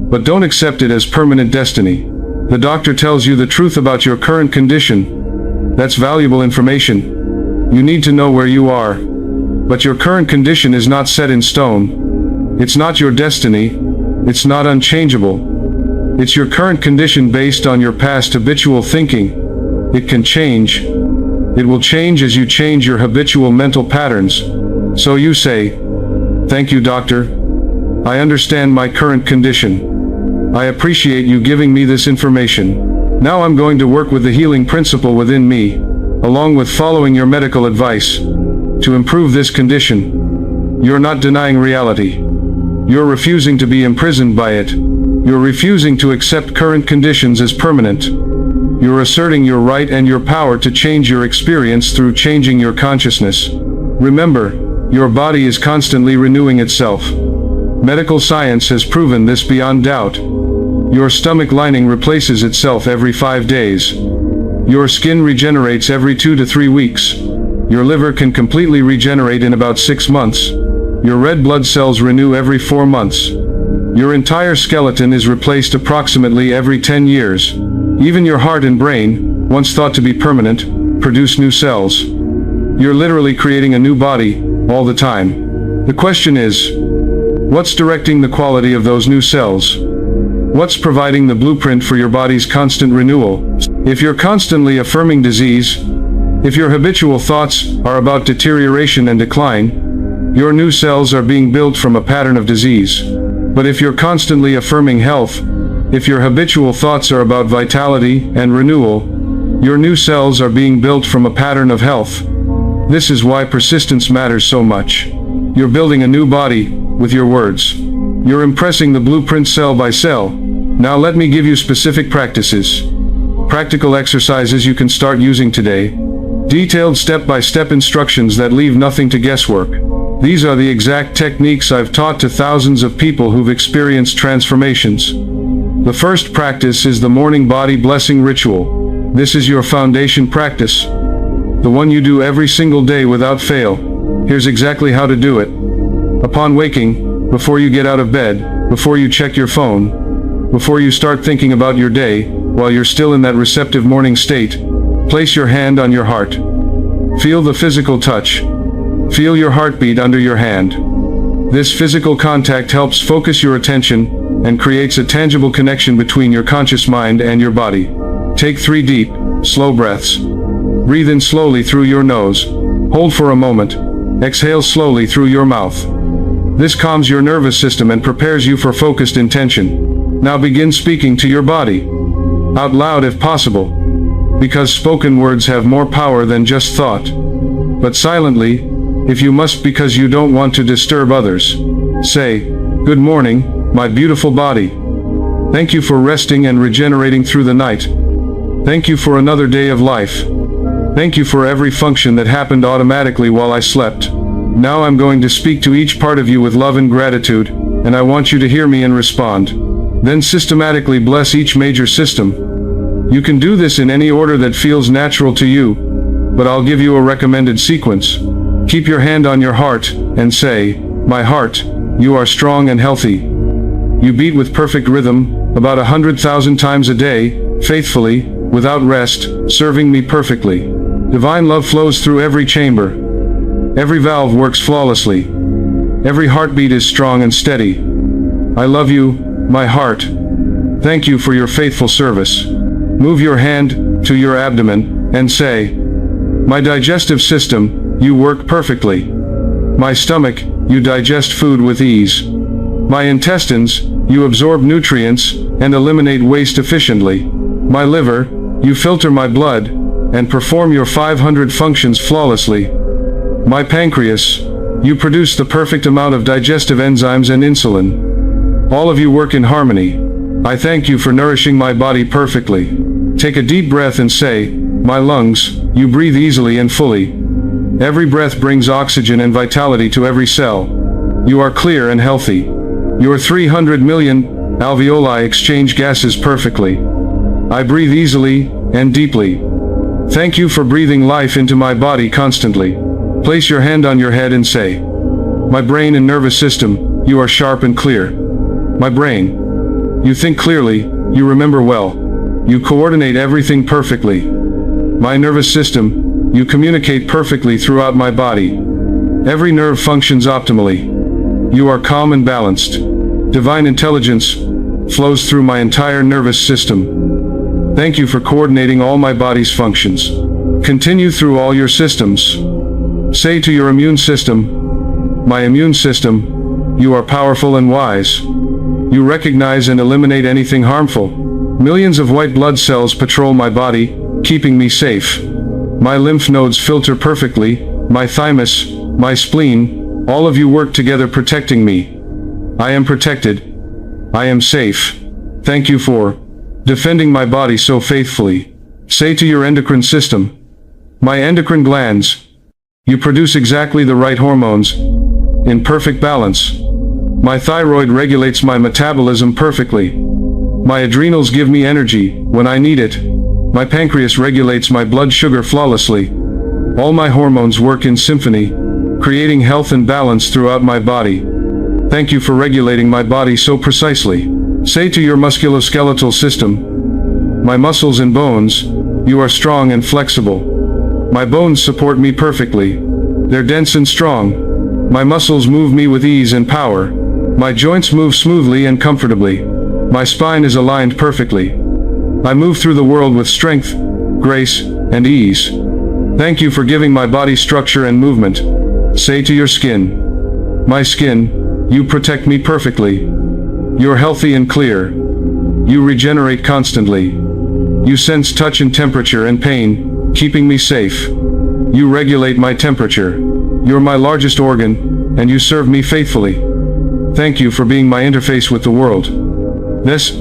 but don't accept it as permanent destiny. The doctor tells you the truth about your current condition. That's valuable information. You need to know where you are. But your current condition is not set in stone. It's not your destiny. It's not unchangeable. It's your current condition based on your past habitual thinking. It can change. It will change as you change your habitual mental patterns. So you say, "Thank you, doctor. I understand my current condition. I appreciate you giving me this information. Now I'm going to work with the healing principle within me, along with following your medical advice, to improve this condition." You're not denying reality. You're refusing to be imprisoned by it. You're refusing to accept current conditions as permanent. You're asserting your right and your power to change your experience through changing your consciousness. Remember, your body is constantly renewing itself. Medical science has proven this beyond doubt. Your stomach lining replaces itself every 5 days. Your skin regenerates every 2 to 3 weeks. Your liver can completely regenerate in about 6 months. Your red blood cells renew every 4 months. Your entire skeleton is replaced approximately every 10 years. Even your heart and brain, once thought to be permanent, produce new cells. You're literally creating a new body, all the time. The question is, what's directing the quality of those new cells? What's providing the blueprint for your body's constant renewal? If you're constantly affirming disease, if your habitual thoughts are about deterioration and decline, your new cells are being built from a pattern of disease. But if you're constantly affirming health, if your habitual thoughts are about vitality and renewal, your new cells are being built from a pattern of health. This is why persistence matters so much. You're building a new body with your words. You're impressing the blueprint cell by cell. Now let me give you specific practices. Practical exercises you can start using today. Detailed step-by-step instructions that leave nothing to guesswork. These are the exact techniques I've taught to thousands of people who've experienced transformations. The first practice is the morning body blessing ritual. This is your foundation practice, the one you do every single day without fail. Here's exactly how to do it. Upon waking, before you get out of bed, before you check your phone, Before you start thinking about your day, while you're still in that receptive morning state, place your hand on your heart. Feel the physical touch. Feel your heartbeat under your hand. This physical contact helps focus your attention and creates a tangible connection between your conscious mind and your body. Take 3 deep, slow breaths. Breathe in slowly through your nose. Hold for a moment. Exhale slowly through your mouth. This calms your nervous system and prepares you for focused intention. Now begin speaking to your body. Out loud if possible. Because spoken words have more power than just thought. But silently, if you must, because you don't want to disturb others. Say, "Good morning, my beautiful body. Thank you for resting and regenerating through the night. Thank you for another day of life. Thank you for every function that happened automatically while I slept. Now I'm going to speak to each part of you with love and gratitude, and I want you to hear me and respond. Then systematically bless each major system. You can do this in any order that feels natural to you, but I'll give you a recommended sequence. Keep your hand on your heart and say, "My heart, you are strong and healthy. You beat with perfect rhythm, about 100,000 times a day, faithfully, without rest, serving me perfectly. Divine love flows through every chamber. Every valve works flawlessly. Every heartbeat is strong and steady. I love you, my heart. Thank you for your faithful service." Move your hand to your abdomen and say, "My digestive system, you work perfectly. My stomach, you digest food with ease. My intestines, you absorb nutrients and eliminate waste efficiently. My liver, you filter my blood and perform your 500 functions flawlessly. My pancreas, you produce the perfect amount of digestive enzymes and insulin. All of you work in harmony. I thank you for nourishing my body perfectly." Take a deep breath and say, "My lungs, you breathe easily and fully. Every breath brings oxygen and vitality to every cell. You are clear and healthy. Your 300 million alveoli exchange gases perfectly. I breathe easily and deeply. Thank you for breathing life into my body constantly." Place your hand on your head and say, "My brain and nervous system, you are sharp and clear. My brain, you think clearly, you remember well. You coordinate everything perfectly. My nervous system, you communicate perfectly throughout my body. Every nerve functions optimally. You are calm and balanced. Divine intelligence flows through my entire nervous system. Thank you for coordinating all my body's functions. Continue through all your systems. Say to your immune system, "My immune system, you are powerful and wise. You recognize and eliminate anything harmful. Millions of white blood cells patrol my body, keeping me safe. My lymph nodes filter perfectly, my thymus, my spleen, all of you work together protecting me. I am protected. I am safe. Thank you for defending my body so faithfully." Say to your endocrine system, "My endocrine glands, you produce exactly the right hormones, in perfect balance. My thyroid regulates my metabolism perfectly. My adrenals give me energy when I need it. My pancreas regulates my blood sugar flawlessly. All my hormones work in symphony, creating health and balance throughout my body. Thank you for regulating my body so precisely." Say to your musculoskeletal system, "My muscles and bones, you are strong and flexible. My bones support me perfectly. They're dense and strong. My muscles move me with ease and power. My joints move smoothly and comfortably. My spine is aligned perfectly. I move through the world with strength, grace, and ease. Thank you for giving my body structure and movement." Say to your skin, "My skin, you protect me perfectly. You're healthy and clear. You regenerate constantly. You sense touch and temperature and pain, keeping me safe. You regulate my temperature. You're my largest organ, and you serve me faithfully. Thank you for being my interface with the world." This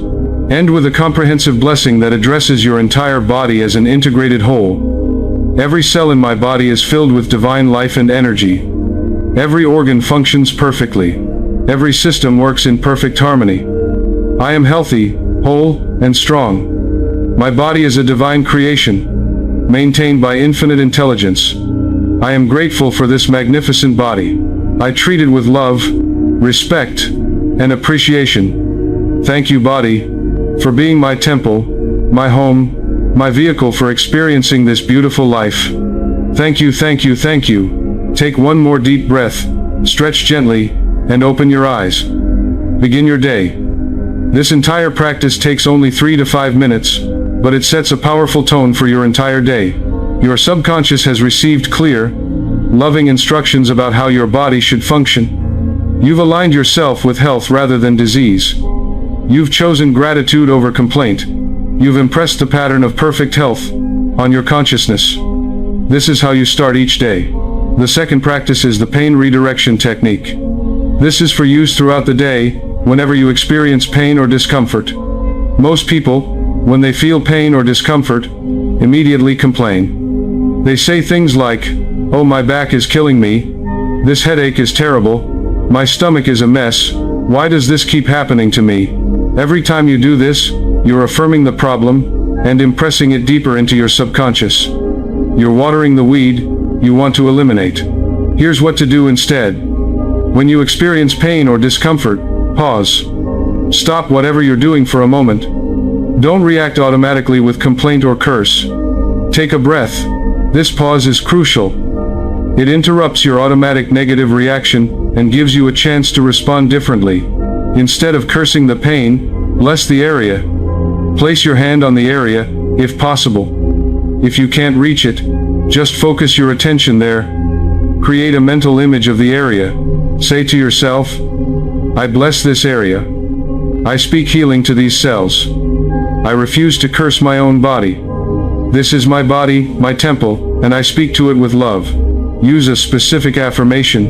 end with a comprehensive blessing that addresses your entire body as an integrated whole. Every cell in my body is filled with divine life and energy. Every organ functions perfectly. Every system works in perfect harmony. I am healthy, whole, and strong. My body is a divine creation, maintained by infinite intelligence. I am grateful for this magnificent body. I treat it with love, respect, and appreciation. Thank you, body. for being my temple, my home, my vehicle for experiencing this beautiful life. Thank you, thank you, thank you. Take one more deep breath, stretch gently, and open your eyes. Begin your day. This entire practice takes only 3 to 5 minutes, but it sets a powerful tone for your entire day. Your subconscious has received clear, loving instructions about how your body should function. You've aligned yourself with health rather than disease. You've chosen gratitude over complaint. You've impressed the pattern of perfect health on your consciousness. This is how you start each day. The second practice is the pain redirection technique. This is for use throughout the day, whenever you experience pain or discomfort. Most people, when they feel pain or discomfort, immediately complain. They say things like, "Oh, my back is killing me. This headache is terrible. My stomach is a mess. Why does this keep happening to me?" Every time you do this, you're affirming the problem and impressing it deeper into your subconscious. You're watering the weed you want to eliminate. Here's what to do instead. When you experience pain or discomfort, pause. Stop whatever you're doing for a moment. Don't react automatically with complaint or curse. Take a breath. This pause is crucial. It interrupts your automatic negative reaction and gives you a chance to respond differently. Instead of cursing the pain, bless the area. Place your hand on the area, if possible. If you can't reach it, just focus your attention there. Create a mental image of the area. Say to yourself, "I bless this area. I speak healing to these cells. I refuse to curse my own body. This is my body, my temple, and I speak to it with love." Use a specific affirmation.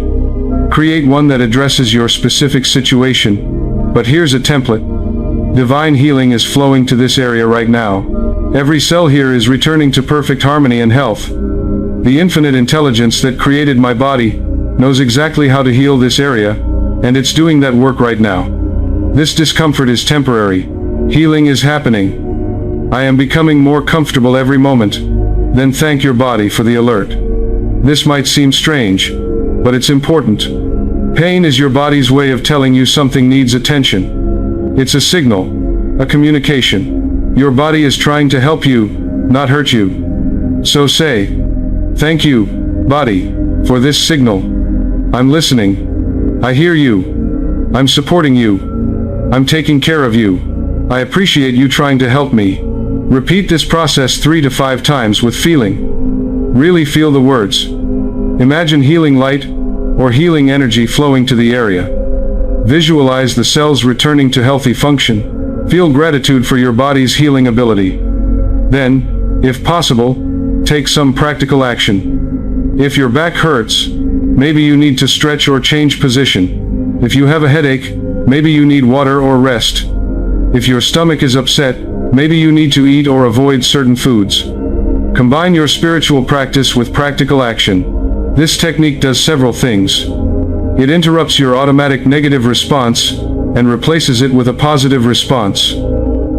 Create one that addresses your specific situation. But here's a template. Divine healing is flowing to this area right now. Every cell here is returning to perfect harmony and health. The infinite intelligence that created my body knows exactly how to heal this area, and it's doing that work right now. This discomfort is temporary. Healing is happening. I am becoming more comfortable every moment. Then thank your body for the alert. This might seem strange, but it's important. Pain is your body's way of telling you something needs attention. It's a signal, a communication. Your body is trying to help you, not hurt you. So say, "Thank you, body, for this signal. I'm listening. I hear you. I'm supporting you. I'm taking care of you. I appreciate you trying to help me." Repeat this process 3 to 5 times with feeling. Really feel the words. Imagine healing light or healing energy flowing to the area. Visualize the cells returning to healthy function. Feel gratitude for your body's healing ability. Then, if possible, take some practical action. If your back hurts, maybe you need to stretch or change position. If you have a headache, maybe you need water or rest. If your stomach is upset, maybe you need to eat or avoid certain foods. Combine your spiritual practice with practical action. This technique does several things. It interrupts your automatic negative response and replaces it with a positive response.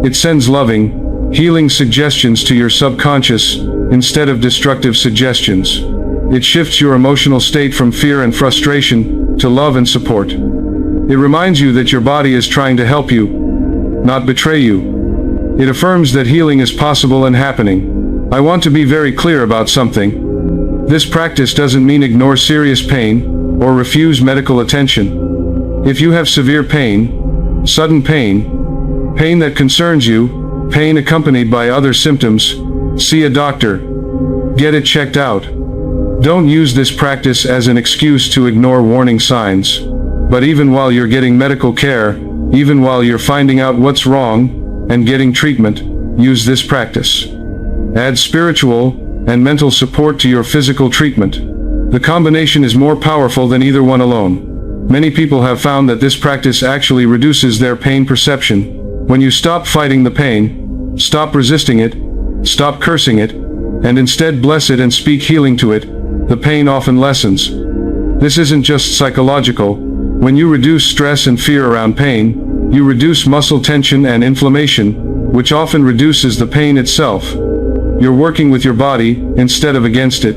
It sends loving, healing suggestions to your subconscious instead of destructive suggestions. It shifts your emotional state from fear and frustration to love and support. It reminds you that your body is trying to help you, not betray you. It affirms that healing is possible and happening. I want to be very clear about something. This practice doesn't mean ignore serious pain or refuse medical attention. If you have severe pain, sudden pain, pain that concerns you, pain accompanied by other symptoms, see a doctor. Get it checked out. Don't use this practice as an excuse to ignore warning signs. But even while you're getting medical care, even while you're finding out what's wrong and getting treatment, use this practice. Add spiritual and mental support to your physical treatment. The combination is more powerful than either one alone. Many people have found that this practice actually reduces their pain perception. When you stop fighting the pain, stop resisting it, stop cursing it, and instead bless it and speak healing to it, the pain often lessens. This isn't just psychological. When you reduce stress and fear around pain, you reduce muscle tension and inflammation, which often reduces the pain itself. You're working with your body instead of against it.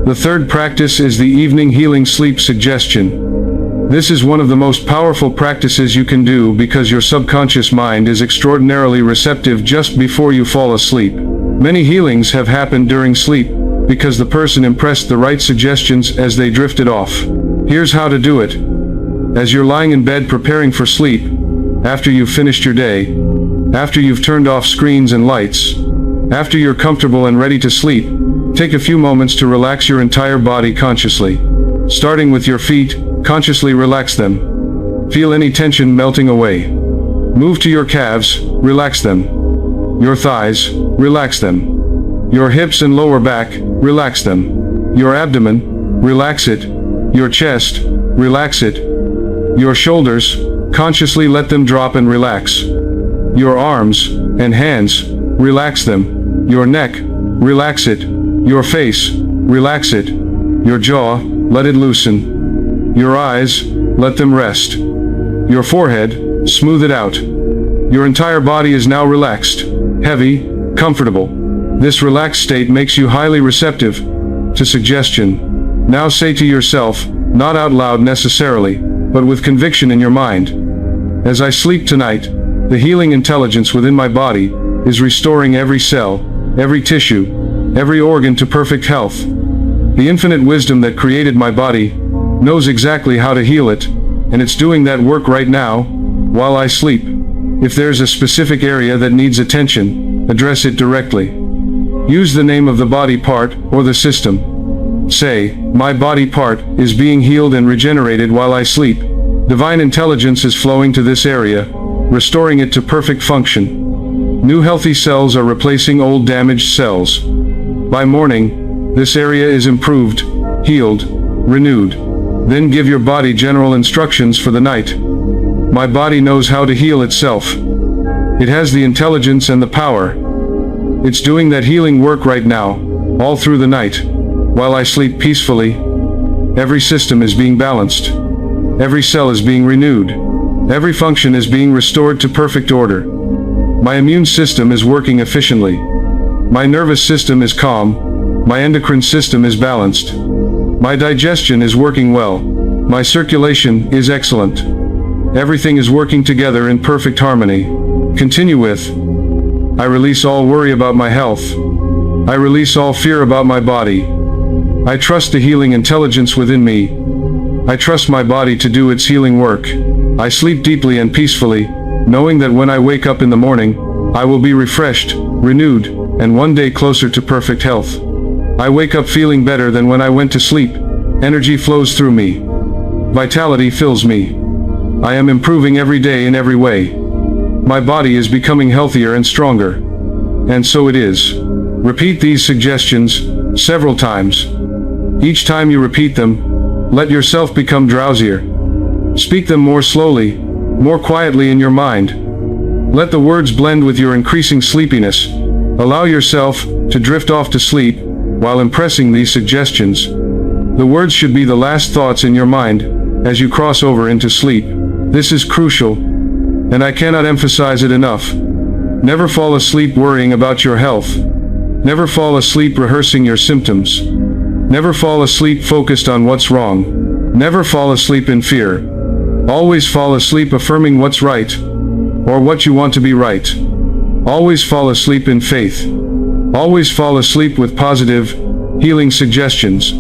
The third practice is the evening healing sleep suggestion. This is one of the most powerful practices you can do because your subconscious mind is extraordinarily receptive just before you fall asleep. Many healings have happened during sleep because the person impressed the right suggestions as they drifted off. Here's how to do it. As you're lying in bed preparing for sleep, after you've finished your day, after you've turned off screens and lights, after you're comfortable and ready to sleep, take a few moments to relax your entire body consciously. Starting with your feet, consciously relax them. Feel any tension melting away. Move to your calves, relax them. Your thighs, relax them. Your hips and lower back, relax them. Your abdomen, relax it. Your chest, relax it. Your shoulders, consciously let them drop and relax. Your arms and hands, relax them. Your neck, relax it. Your face, relax it. Your jaw, let it loosen. Your eyes, let them rest. Your forehead, smooth it out. Your entire body is now relaxed, heavy, comfortable. This relaxed state makes you highly receptive to suggestion. Now say to yourself, not out loud necessarily, but with conviction in your mind: as I sleep tonight, the healing intelligence within my body is restoring every cell, every tissue, every organ to perfect health. The infinite wisdom that created my body knows exactly how to heal it, and it's doing that work right now, while I sleep. If there's a specific area that needs attention, address it directly. Use the name of the body part or the system. Say, my body part is being healed and regenerated while I sleep. Divine intelligence is flowing to this area, restoring it to perfect function. New healthy cells are replacing old damaged cells. By morning, this area is improved, healed, renewed. Then give your body general instructions for the night. My body knows how to heal itself. It has the intelligence and the power. It's doing that healing work right now, all through the night. While I sleep peacefully, every system is being balanced. Every cell is being renewed. Every function is being restored to perfect order. My immune system is working efficiently. My nervous system is calm. My endocrine system is balanced. My digestion is working well. My circulation is excellent. Everything is working together in perfect harmony. Continue with, I release all worry about my health. I release all fear about my body. I trust the healing intelligence within me. I trust my body to do its healing work. I sleep deeply and peacefully, knowing that when I wake up in the morning, I will be refreshed, renewed, and one day closer to perfect health. I wake up feeling better than when I went to sleep. Energy flows through me. Vitality fills me. I am improving every day in every way. My body is becoming healthier and stronger. And so it is. Repeat these suggestions several times. Each time you repeat them, let yourself become drowsier. Speak them more slowly, more quietly in your mind. Let the words blend with your increasing sleepiness. Allow yourself to drift off to sleep while impressing these suggestions. The words should be the last thoughts in your mind as you cross over into sleep. This is crucial, and I cannot emphasize it enough. Never fall asleep worrying about your health. Never fall asleep rehearsing your symptoms. Never fall asleep focused on what's wrong. Never fall asleep in fear. Always fall asleep affirming what's right, or what you want to be right. Always fall asleep in faith. Always fall asleep with positive, healing suggestions.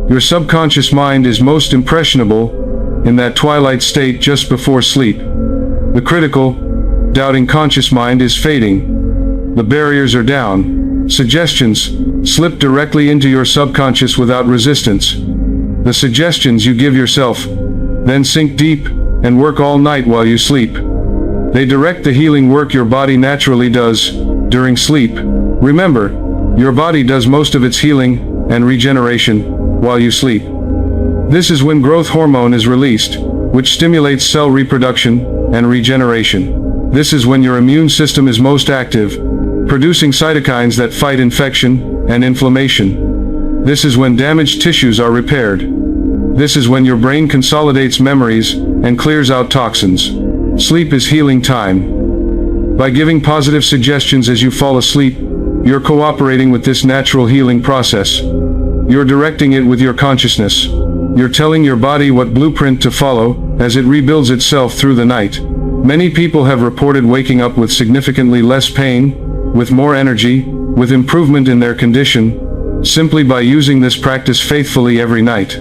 Your subconscious mind is most impressionable in that twilight state just before sleep. The critical, doubting conscious mind is fading. The barriers are down. Suggestions slip directly into your subconscious without resistance. The suggestions you give yourself then sink deep and work all night while you sleep. They direct the healing work your body naturally does during sleep. Remember, your body does most of its healing and regeneration while you sleep. This is when growth hormone is released, which stimulates cell reproduction and regeneration. This is when your immune system is most active, producing cytokines that fight infection and inflammation. This is when damaged tissues are repaired. This is when your brain consolidates memories and clears out toxins. Sleep is healing time. By giving positive suggestions as you fall asleep, you're cooperating with this natural healing process. You're directing it with your consciousness. You're telling your body what blueprint to follow as it rebuilds itself through the night. Many people have reported waking up with significantly less pain, with more energy, with improvement in their condition, simply by using this practice faithfully every night.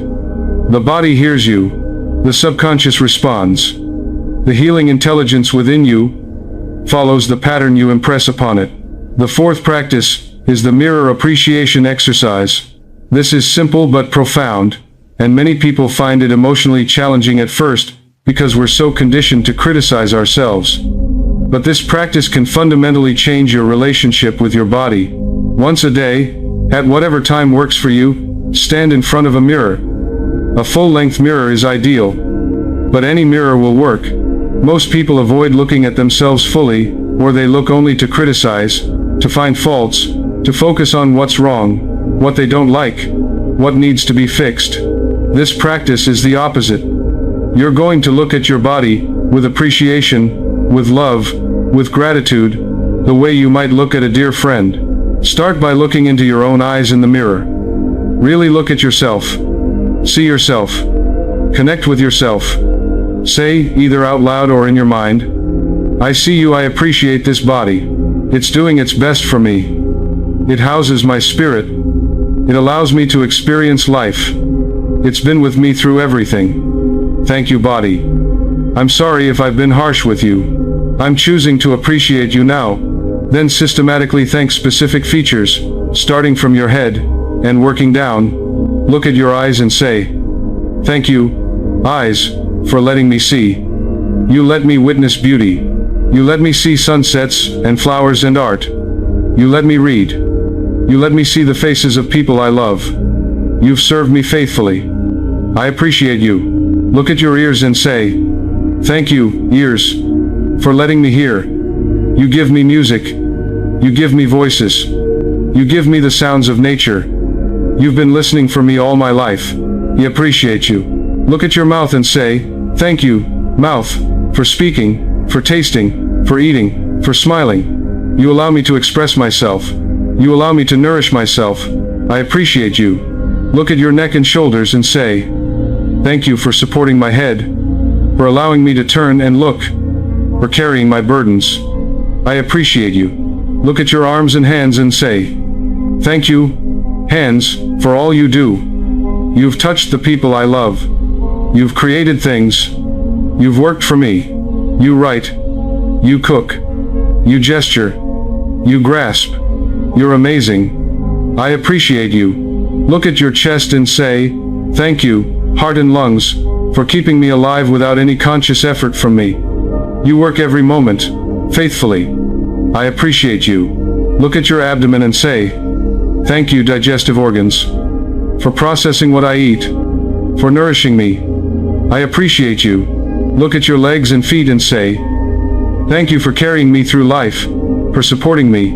The body hears you. The subconscious responds. The healing intelligence within you follows the pattern you impress upon it. The fourth practice is the mirror appreciation exercise. This is simple but profound, and many people find it emotionally challenging at first because we're so conditioned to criticize ourselves. But this practice can fundamentally change your relationship with your body. Once a day, at whatever time works for you, stand in front of a mirror. A full-length mirror is ideal, but any mirror will work. Most people avoid looking at themselves fully, or they look only to criticize, to find faults, to focus on what's wrong, what they don't like, what needs to be fixed. This practice is the opposite. You're going to look at your body with appreciation, with love, with gratitude, the way you might look at a dear friend. Start by looking into your own eyes in the mirror. Really look at yourself. See yourself. Connect with yourself. Say, either out loud or in your mind, "I see you, I appreciate this body. It's doing its best for me. It houses my spirit. It allows me to experience life. It's been with me through everything. Thank you, body. I'm sorry if I've been harsh with you. I'm choosing to appreciate you now." Then systematically thank specific features, starting from your head and working down. Look at your eyes and say, "Thank you, eyes, for letting me see. You let me witness beauty. You let me see sunsets and flowers and art. You let me read. You let me see the faces of people I love. You've served me faithfully. I appreciate you." Look at your ears and say, "Thank you, ears, for letting me hear. You give me music. You give me voices. You give me the sounds of nature. You've been listening for me all my life. I appreciate you." Look at your mouth and say, "Thank you, mouth, for speaking, for tasting, for eating, for smiling. You allow me to express myself. You allow me to nourish myself. I appreciate you." Look at your neck and shoulders and say, "Thank you for supporting my head, for allowing me to turn and look, for carrying my burdens. I appreciate you." Look at your arms and hands and say, "Thank you, hands, for all you do. You've touched the people I love. You've created things. You've worked for me. You write. You cook. You gesture. You grasp. You're amazing. I appreciate you." Look at your chest and say, "Thank you, heart and lungs, for keeping me alive without any conscious effort from me. You work every moment, faithfully. I appreciate you." Look at your abdomen and say, "Thank you, digestive organs, for processing what I eat, for nourishing me. I appreciate you." Look at your legs and feet and say, "Thank you for carrying me through life, for supporting me.